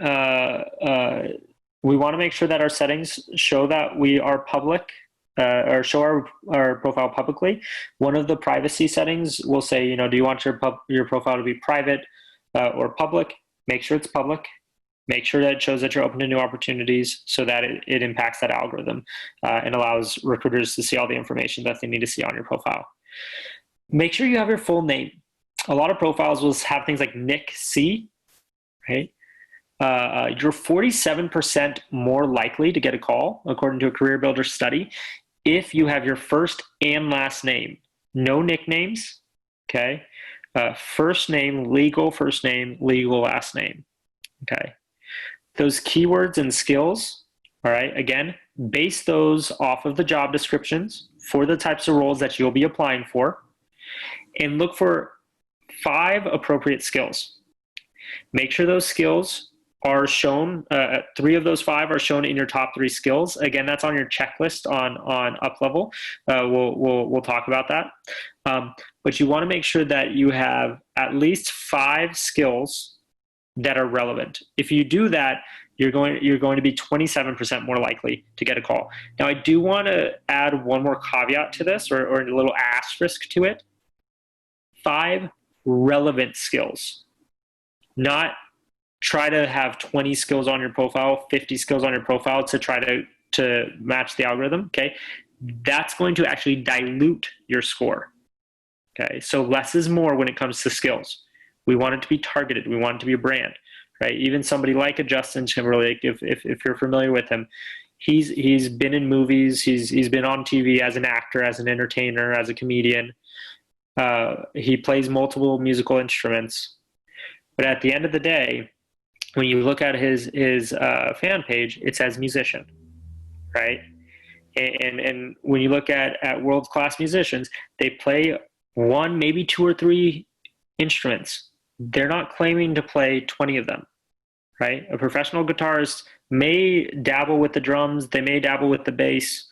we want to make sure that our settings show that we are public, or show our profile publicly. One of the privacy settings will say, do you want your profile to be private or public? Make sure it's public. Make sure that it shows that you're open to new opportunities so that it impacts that algorithm and allows recruiters to see all the information that they need to see on your profile. Make sure you have your full name. A lot of profiles will have things like Nick C, right? You're 47% more likely to get a call, according to a Career Builder study, if you have your first and last name. No nicknames, okay? First name, legal last name, okay? Those keywords and skills, all right, again, base those off of the job descriptions for the types of roles that you'll be applying for, and look for 5 appropriate skills. Make sure those skills are shown, 3 of those 5 are shown in your top 3 skills. Again, that's on your checklist on UpLevel. We'll talk about that. But you want to make sure that you have at least 5 skills that are relevant. If you do that, you're going to be 27% more likely to get a call. Now, I do want to add one more caveat to this, or a little asterisk to it. 5 relevant skills, not try to have 20 skills on your profile, 50 skills on your profile to try to match the algorithm, okay? That's going to actually dilute your score, okay? So less is more when it comes to skills. We want it to be targeted. We want it to be a brand, right? Even somebody like a Justin Timberlake, if you're familiar with him, he's been in movies, he's been on TV as an actor, as an entertainer, as a comedian. He plays multiple musical instruments. But at the end of the day, when you look at his fan page, it says musician, right? And when you look at world-class musicians, they play 1, maybe 2 or 3 instruments. They're not claiming to play 20 of them, right? A professional guitarist may dabble with the drums, they may dabble with the bass,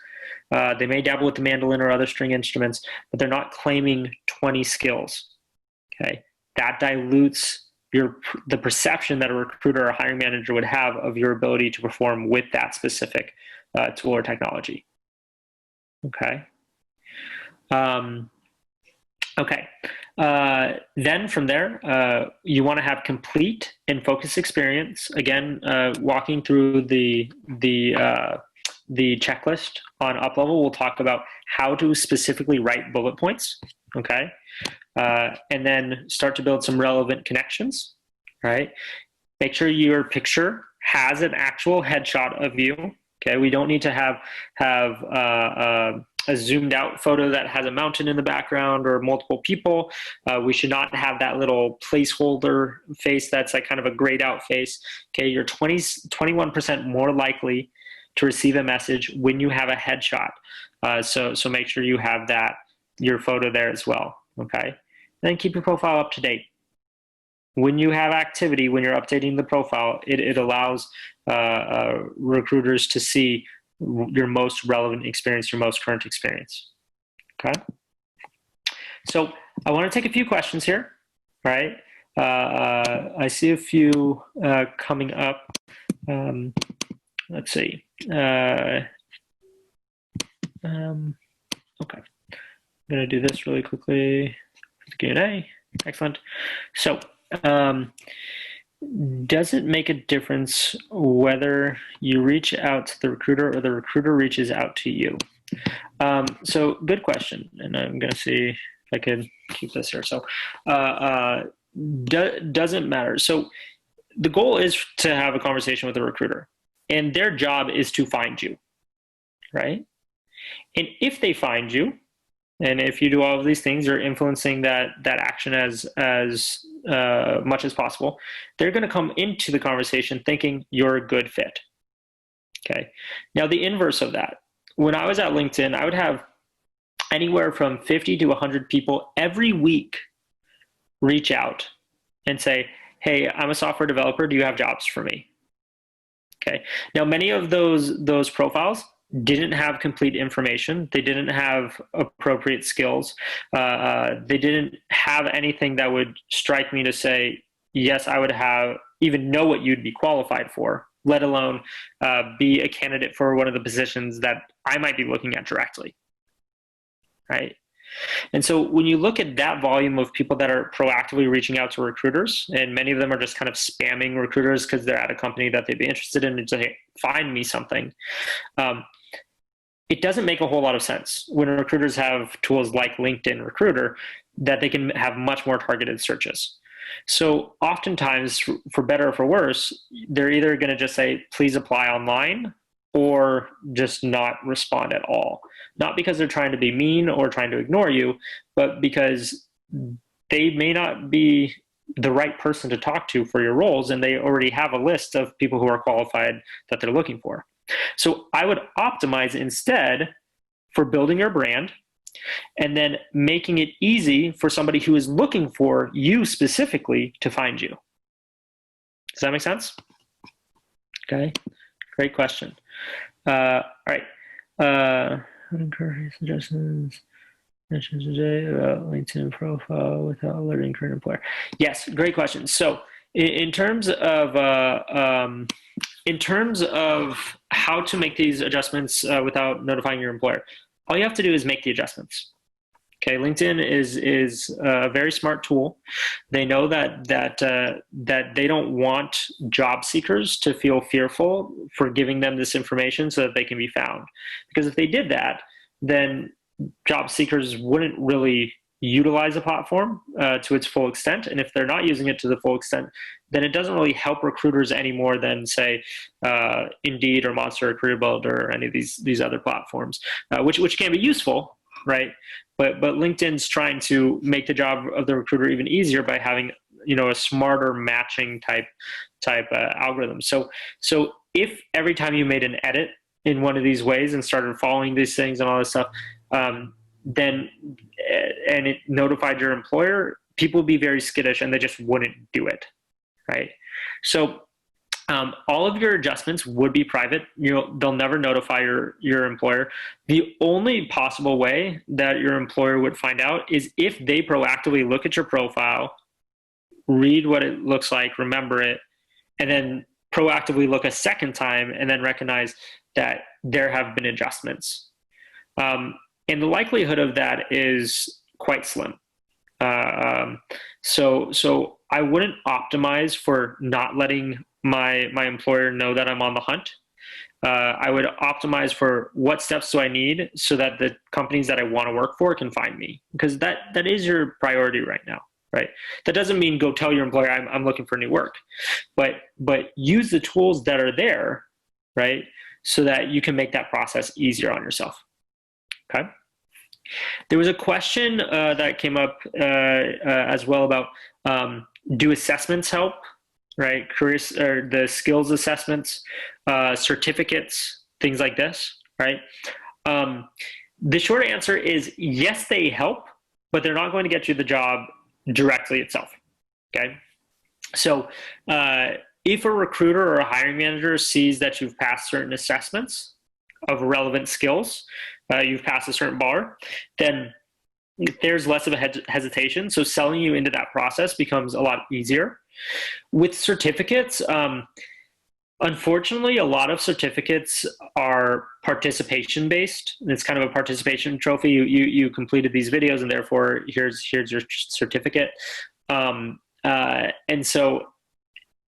They may dabble with the mandolin or other string instruments, but they're not claiming 20 skills. Okay, that dilutes the perception that a recruiter or a hiring manager would have of your ability to perform with that specific tool or technology. Okay. Then from there, you want to have complete and focused experience. Again, walking through the checklist on UpLevel, we'll talk about how to specifically write bullet points. Okay. And then start to build some relevant connections, right? Make sure your picture has an actual headshot of you. Okay, we don't need to have a zoomed out photo that has a mountain in the background or multiple people. We should not have that little placeholder face that's like kind of a grayed out face. Okay, you're 21% more likely to receive a message when you have a headshot. So make sure you have your photo there as well. Okay. Then keep your profile up to date. When you have activity, when you're updating the profile, it allows recruiters to see your most relevant experience, your most current experience. Okay. So I want to take a few questions here, right? I see a few coming up. Let's see. Okay. I'm going to do this really quickly. Q&A. Excellent. So, does it make a difference whether you reach out to the recruiter or the recruiter reaches out to you? So, good question. And I'm going to see if I can keep this here. So, doesn't matter. So, the goal is to have a conversation with a recruiter, and their job is to find you, right? And if they find you, and if you do all of these things, you're influencing that action as much as possible. They're going to come into the conversation thinking you're a good fit. Okay. Now the inverse of that. When I was at LinkedIn, I would have anywhere from 50 to 100 people every week reach out and say, "Hey, I'm a software developer. Do you have jobs for me?" Okay. Now many of those profiles didn't have complete information. They didn't have appropriate skills. They didn't have anything that would strike me to say, yes, I would even know what you'd be qualified for, let alone be a candidate for one of the positions that I might be looking at directly, right? And so when you look at that volume of people that are proactively reaching out to recruiters, and many of them are just kind of spamming recruiters because they're at a company that they'd be interested in and say, find me something. It doesn't make a whole lot of sense when recruiters have tools like LinkedIn Recruiter that they can have much more targeted searches. So oftentimes, for better or for worse, they're either going to just say, please apply online, or just not respond at all. Not because they're trying to be mean or trying to ignore you, but because they may not be the right person to talk to for your roles, and they already have a list of people who are qualified that they're looking for. So I would optimize instead for building your brand and then making it easy for somebody who is looking for you specifically to find you. Does that make sense? Okay, great question. All right. Suggestions mentioned today about LinkedIn profile without alerting current employer. Yes, great question. So in terms of how to make these adjustments without notifying your employer, all you have to do is make the adjustments. Okay, LinkedIn is a very smart tool. They know that they don't want job seekers to feel fearful for giving them this information so that they can be found. Because if they did that, then job seekers wouldn't really utilize a platform to its full extent. And if they're not using it to the full extent, then it doesn't really help recruiters any more than, say, Indeed or Monster or Career Builder or any of these other platforms, which can be useful, right? But LinkedIn's trying to make the job of the recruiter even easier by having a smarter matching type algorithm. So if every time you made an edit in one of these ways and started following these things and all this stuff, then and it notified your employer, people would be very skittish and they just wouldn't do it, right? So All of your adjustments would be private. They'll never notify your employer. The only possible way that your employer would find out is if they proactively look at your profile, read what it looks like, remember it, and then proactively look a second time and then recognize that there have been adjustments. And the likelihood of that is quite slim. So I wouldn't optimize for not letting my employer know that I'm on the hunt. I would optimize for what steps do I need so that the companies that I want to work for can find me, because that is your priority right now, right? That doesn't mean go tell your employer I'm looking for new work, but use the tools that are there, right? So that you can make that process easier on yourself. Okay. There was a question that came up as well about do assessments help, right? Careers or the skills assessments, certificates, things like this, right? The short answer is yes, they help, but they're not going to get you the job directly itself. Okay. So if a recruiter or a hiring manager sees that you've passed certain assessments of relevant skills, you've passed a certain bar, then there's less of a hesitation. So selling you into that process becomes a lot easier. With certificates, unfortunately, a lot of certificates are participation based. It's kind of a participation trophy. You completed these videos, and therefore here's your certificate. And so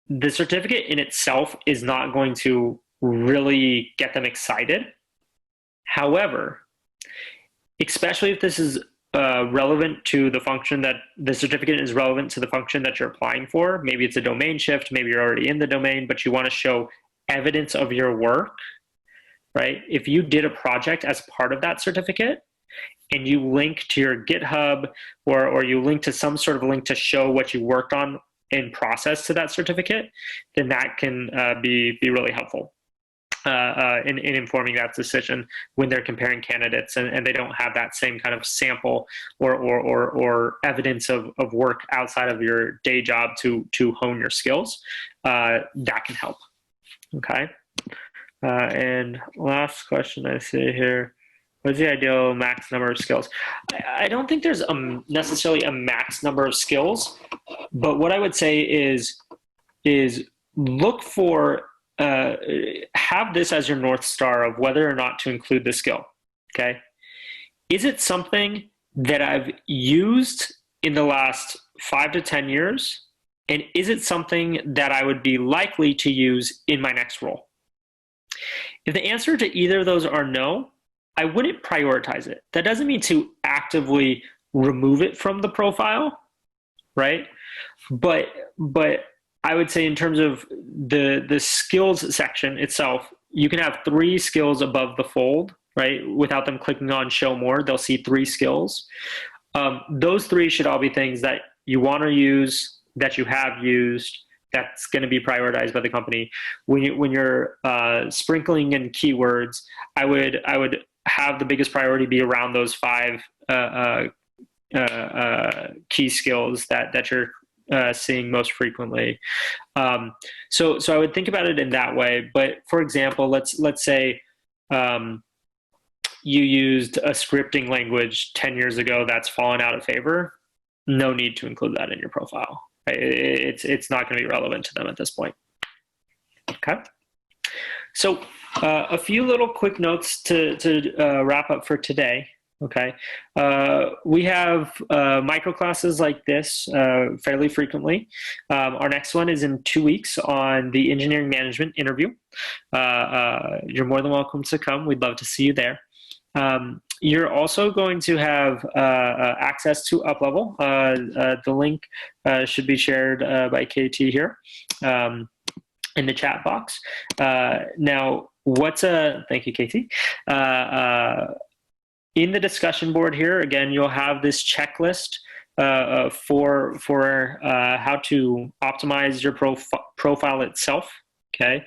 the certificate in itself is not going to really get them excited. However, especially if this is relevant to the function that the certificate is relevant to the function that you're applying for. Maybe it's a domain shift, maybe you're already in the domain, but you want to show evidence of your work, right? If you did a project as part of that certificate and you link to your GitHub or you link to some sort of link to show what you worked on in process to that certificate, then that can be really helpful. In informing that decision when they're comparing candidates and they don't have that same kind of sample or evidence of work outside of your day job to hone your skills, that can help. Okay. And last question I see here, what's the ideal max number of skills? I don't think there's necessarily a max number of skills, but what I would say is look for have this as your North Star of whether or not to include the skill, okay? Is it something that I've used in the last 5 to 10 years? And is it something that I would be likely to use in my next role? If the answer to either of those are no, I wouldn't prioritize it. That doesn't mean to actively remove it from the profile, right? But I would say in terms of the skills section itself, you can have 3 skills above the fold, right? Without them clicking on show more, they'll see 3 skills. Those 3 should all be things that you want to use, that you have used, that's going to be prioritized by the company. When you're sprinkling in keywords, I would have the biggest priority be around those 5 key skills that you're seeing most frequently. So I would think about it in that way. But for example, let's say you used a scripting language 10 years ago that's fallen out of favor. No need to include that in your profile. Right? It's not going to be relevant to them at this point. Okay. So a few little quick notes to wrap up for today. Okay. We have microclasses like this fairly frequently. Our next one is in 2 weeks on the engineering management interview. You're more than welcome to come. We'd love to see you there. You're also going to have access to UpLevel. The link should be shared by KT here in the chat box. Now, thank you, KT. In the discussion board here, again, you'll have this checklist for how to optimize your profile itself. Okay.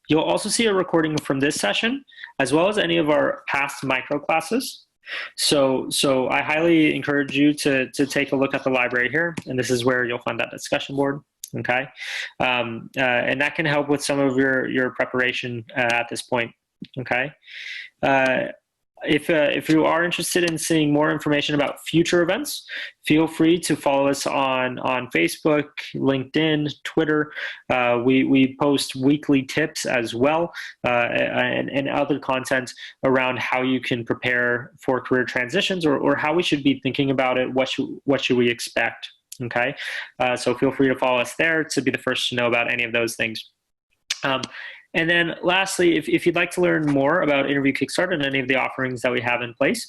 You'll also see a recording from this session, as well as any of our past microclasses. So I highly encourage you to take a look at the library here, and this is where you'll find that discussion board. Okay, and that can help with some of your preparation at this point. Okay. If you are interested in seeing more information about future events, feel free to follow us on Facebook, LinkedIn, Twitter. We post weekly tips as well, and other content around how you can prepare for career transitions, or how we should be thinking about it. What should we expect? Okay, so feel free to follow us there to be the first to know about any of those things. And then lastly, if you'd like to learn more about Interview Kickstart and any of the offerings that we have in place,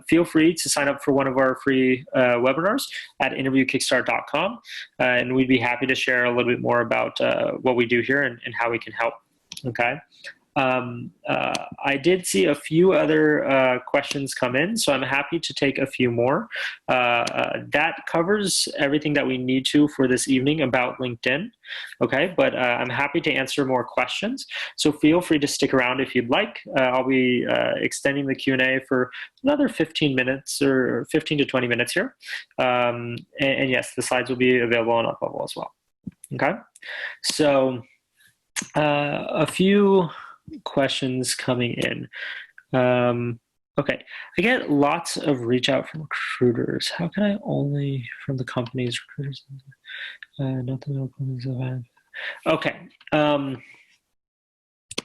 feel free to sign up for one of our free webinars at interviewkickstart.com. And we'd be happy to share a little bit more about what we do here and how we can help. Okay. I did see a few other questions come in, so I'm happy to take a few more. That covers everything that we need to for this evening about LinkedIn. Okay, but I'm happy to answer more questions, so feel free to stick around if you'd like. I'll be extending the Q&A for another 15 minutes or 15 to 20 minutes here. And yes, the slides will be available on UpLevel as well. Okay, so a few questions coming in. Okay, I get lots of reach out from recruiters. How can I only from the company's recruiters? Not the companies I've had. Okay.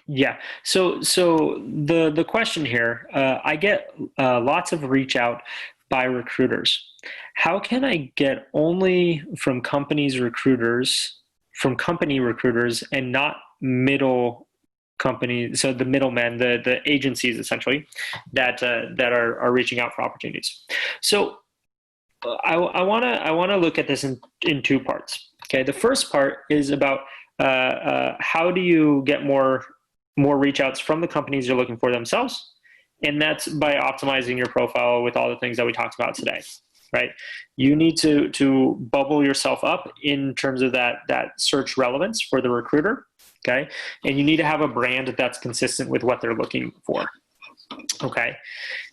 Yeah. So the question here, I get lots of reach out by recruiters. How can I get only from company recruiters, and not middle companies, so the middlemen, the agencies essentially that are reaching out for opportunities? So I want to look at this in two parts. Okay, the first part is about how do you get more reach outs from the companies you're looking for themselves, and that's by optimizing your profile with all the things that we talked about today. Right, you need to bubble yourself up in terms of that search relevance for the recruiter. Okay, and you need to have a brand that's consistent with what they're looking for. Okay,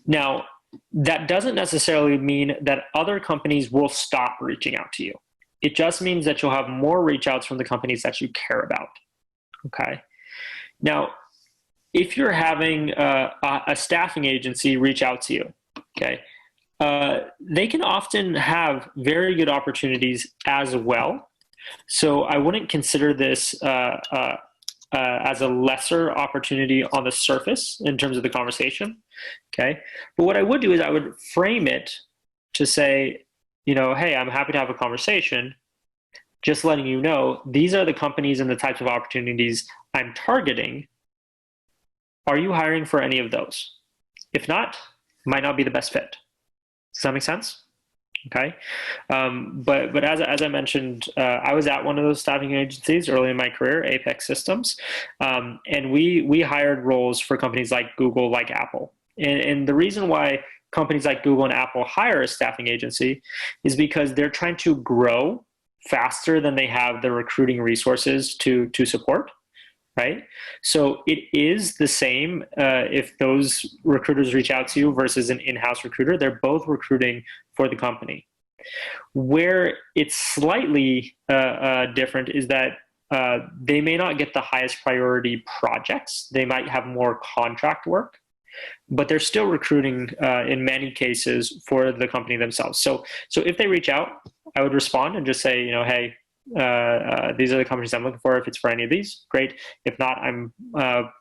now that doesn't necessarily mean that other companies will stop reaching out to you. It just means that you'll have more reach outs from the companies that you care about. Okay, now if you're having a staffing agency reach out to you, okay, they can often have very good opportunities as well. So I wouldn't consider this as a lesser opportunity on the surface in terms of the conversation, okay? But what I would do is I would frame it to say, hey, I'm happy to have a conversation, just letting you know, these are the companies and the types of opportunities I'm targeting. Are you hiring for any of those? If not, might not be the best fit. Does that make sense? Okay, but as I mentioned, I was at one of those staffing agencies early in my career, Apex Systems, and we hired roles for companies like Google, like Apple. And the reason why companies like Google and Apple hire a staffing agency is because they're trying to grow faster than they have the recruiting resources to support. Right? So it is the same if those recruiters reach out to you versus an in-house recruiter. They're both recruiting for the company. Where it's slightly different is that they may not get the highest priority projects. They might have more contract work, but they're still recruiting in many cases for the company themselves. So if they reach out, I would respond and just say, hey, these are the companies I'm looking for. If it's for any of these, great. If not, I'm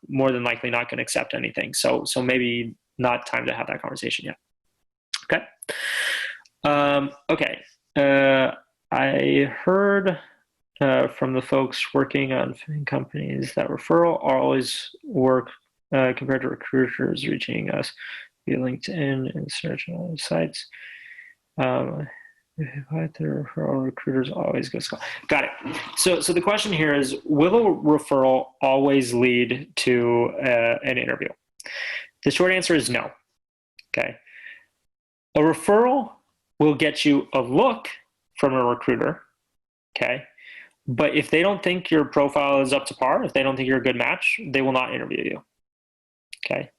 more than likely not going to accept anything. So maybe not time to have that conversation yet. Okay. Okay. I heard from the folks working on companies that referral always work compared to recruiters reaching us via LinkedIn and search on other sites. The referral recruiters always go school. Got it. So the question here is, will a referral always lead to an interview? The short answer is no. Okay. A referral will get you a look from a recruiter. Okay. But if they don't think your profile is up to par, if they don't think you're a good match, they will not interview you. Okay.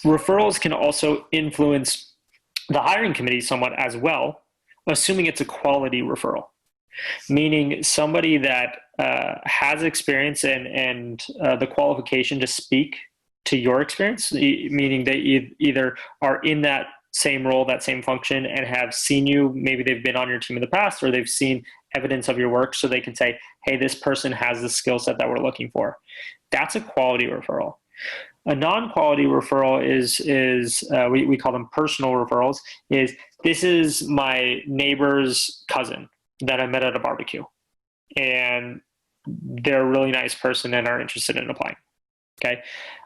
Referrals can also influence the hiring committee somewhat as well, assuming it's a quality referral. meaning somebody that has experience and the qualification to speak to your experience, meaning they either are in that same role, that same function, and have seen you, maybe they've been on your team in the past, or they've seen evidence of your work, so they can say, hey, this person has the skill set that we're looking for. That's a quality referral. A non-quality referral is we call them personal referrals, this is my neighbor's cousin that I met at a barbecue, and they're a really nice person and are interested in applying. Okay.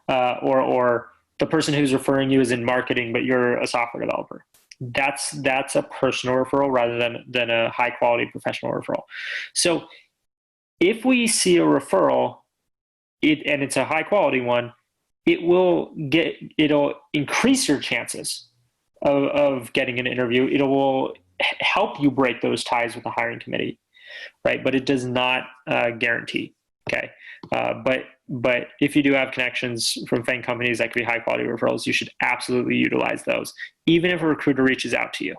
Or the person who's referring you is in marketing, but you're a software developer. That's a personal referral rather than a high quality professional referral. So if we see a referral, and it's a high quality one, it'll increase your chances of getting an interview. It will help you break those ties with the hiring committee, right? But it does not guarantee. Okay. But if you do have connections from FAANG companies that could be high quality referrals, you should absolutely utilize those, even if a recruiter reaches out to you.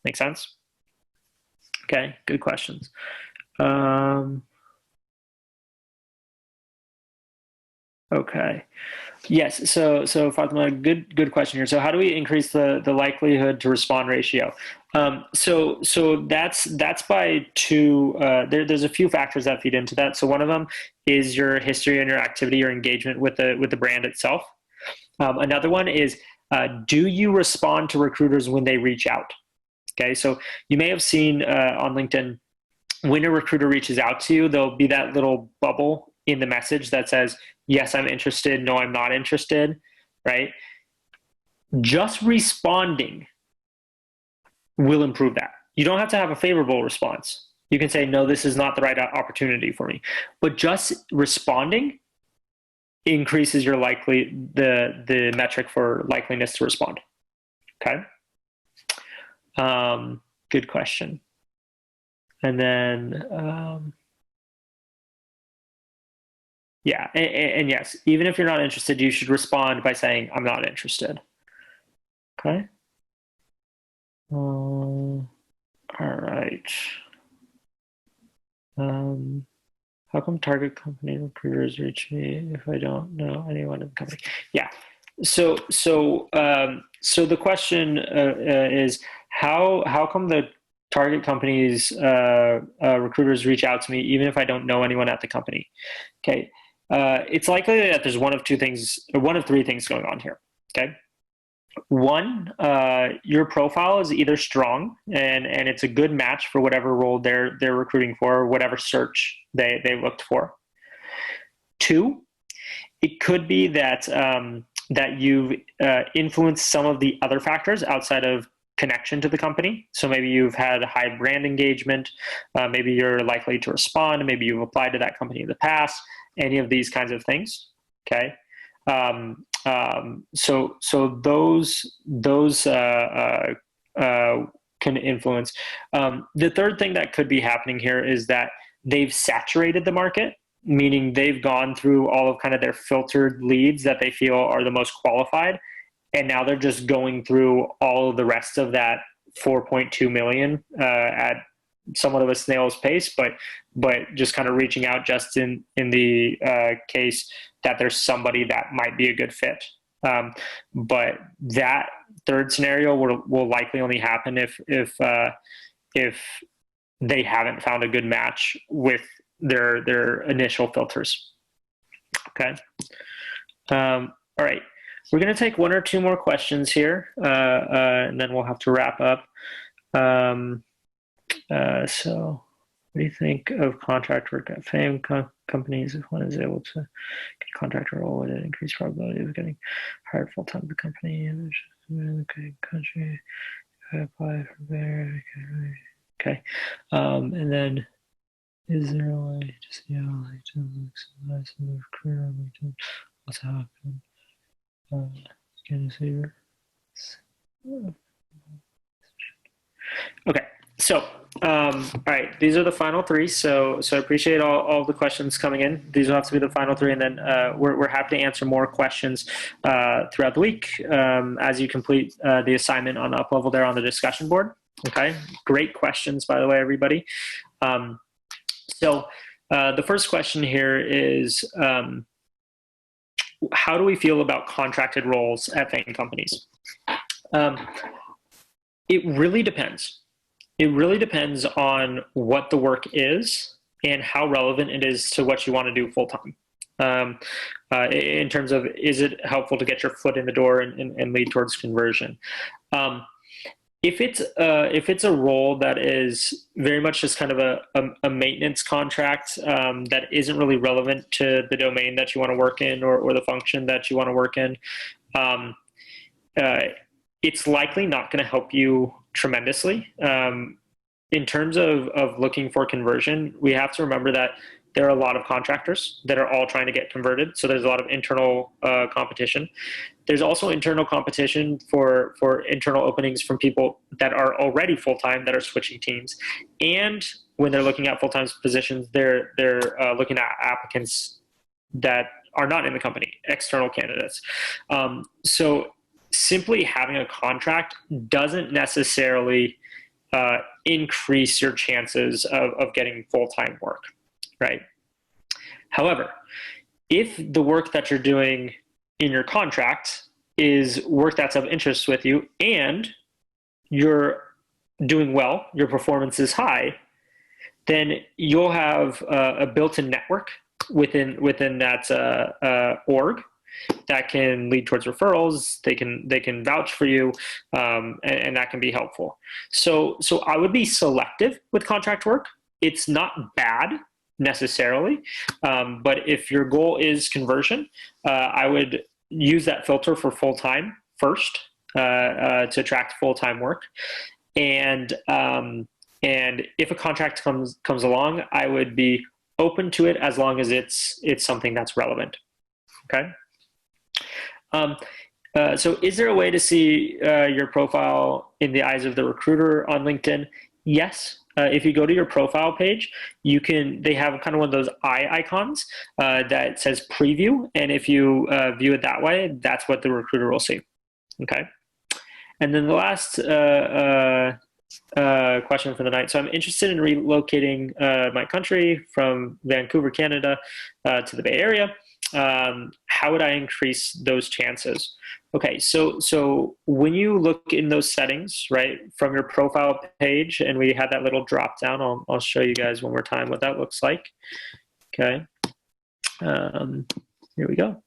Make sense? Okay, good questions. Okay. Yes. So Fatima, good question here. So how do we increase the likelihood to respond ratio? So that's by two. There's a few factors that feed into that. So one of them is your history and your activity, your engagement with the brand itself. Another one is, do you respond to recruiters when they reach out? Okay. So you may have seen on LinkedIn, when a recruiter reaches out to you, there'll be that little bubble in the message that says, yes, I'm interested. No, I'm not interested. Right. Just responding will improve that. You don't have to have a favorable response. You can say, no, this is not the right opportunity for me. But just responding increases your the metric for likeliness to respond. Okay. Good question. And then, yeah, and yes, even if you're not interested, you should respond by saying, I'm not interested. Okay. All right. How come target company recruiters reach me if I don't know anyone in the company? Yeah. So the question is how come the target companies recruiters reach out to me even if I don't know anyone at the company? Okay. It's likely that there's one of three things going on here. Okay. One, your profile is either strong and it's a good match for whatever role they're recruiting for, or whatever search they looked for. Two, it could be that that you've influenced some of the other factors outside of connection to the company. So maybe you've had high brand engagement, maybe you're likely to respond, maybe you've applied to that company in the past, any of these kinds of things. Okay. So those can influence. The third thing that could be happening here is that they've saturated the market, meaning they've gone through all of kind of their filtered leads that they feel are the most qualified. And now they're just going through all of the rest of that 4.2 million at somewhat of a snail's pace, but just kind of reaching out just in the case that there's somebody that might be a good fit. But that third scenario will likely only happen if they haven't found a good match with their initial filters. Okay. All right. We're going to take one or two more questions here, and then we'll have to wrap up. So what do you think of contract work at FAANG companies? If one is able to get a contract role, would it increase probability of getting hired full-time at the company? In the country, if I apply for there, okay. And then, is there a way to see how like to look some of career on LinkedIn? What's happened? Can you see your? Okay. So, all right, these are the final three. So I appreciate all the questions coming in. These will have to be the final three, and then we're happy to answer more questions throughout the week as you complete the assignment on UpLevel there on the discussion board. Okay, great questions, by the way, everybody. So the first question here is, how do we feel about contracted roles at FAANG companies? It really depends. It really depends on what the work is and how relevant it is to what you want to do full-time. In terms of, is it helpful to get your foot in the door and lead towards conversion? If it's a role that is very much just kind of a maintenance contract that isn't really relevant to the domain that you want to work in or the function that you want to work in, it's likely not going to help you tremendously. In terms of looking for conversion, we have to remember that there are a lot of contractors that are all trying to get converted. So there's a lot of internal competition. There's also internal competition for internal openings from people that are already full-time that are switching teams. And when they're looking at full-time positions, they're looking at applicants that are not in the company, external candidates. So simply having a contract doesn't necessarily increase your chances of getting full-time work, right? However, if the work that you're doing in your contract is work that's of interest with you and you're doing well, your performance is high, then you'll have a built-in network within that org that can lead towards referrals. They can vouch for you, and that can be helpful. So I would be selective with contract work. It's not bad necessarily, but if your goal is conversion, I would use that filter for full-time first to attract full-time work. And if a contract comes along, I would be open to it as long as it's something that's relevant. Okay. So is there a way to see your profile in the eyes of the recruiter on LinkedIn? Yes. If you go to your profile page, they have kind of one of those eye icons that says preview. And if you view it that way, that's what the recruiter will see. Okay. And then the last question for the night. So I'm interested in relocating my country from Vancouver, Canada to the Bay Area. How would I increase those chances? Okay, so when you look in those settings, right, from your profile page, and we had that little drop down, I'll show you guys one more time what that looks like. Okay, here we go.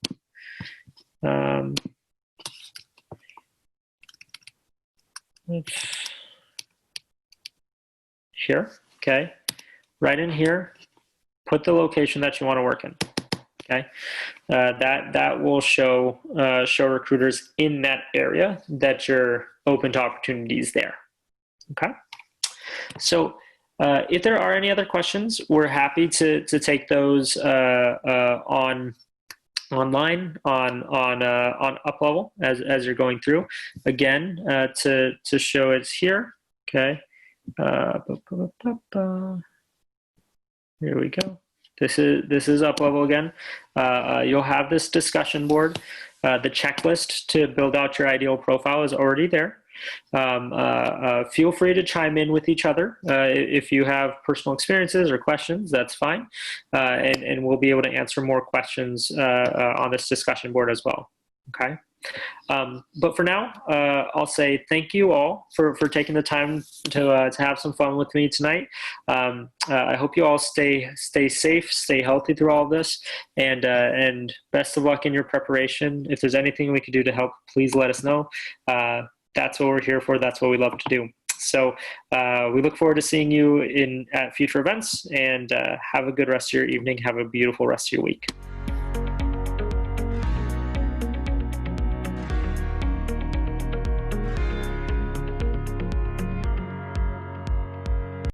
Here, okay, right in here, put the location that you want to work in. Okay, that will show recruiters in that area that you're open to opportunities there. Okay, so if there are any other questions, we're happy to take those online on UpLevel as you're going through. Again, to show it's here. Okay, here we go. This is UpLevel again. You'll have this discussion board. The checklist to build out your ideal profile is already there. Feel free to chime in with each other. If you have personal experiences or questions, that's fine. And we'll be able to answer more questions on this discussion board as well. Okay. But for now, I'll say thank you all for taking the time to have some fun with me tonight. I hope you all stay safe, stay healthy through all of this, and best of luck in your preparation. If there's anything we can do to help, please let us know. That's what we're here for. That's what we love to do. So we look forward to seeing you at future events, and have a good rest of your evening. Have a beautiful rest of your week.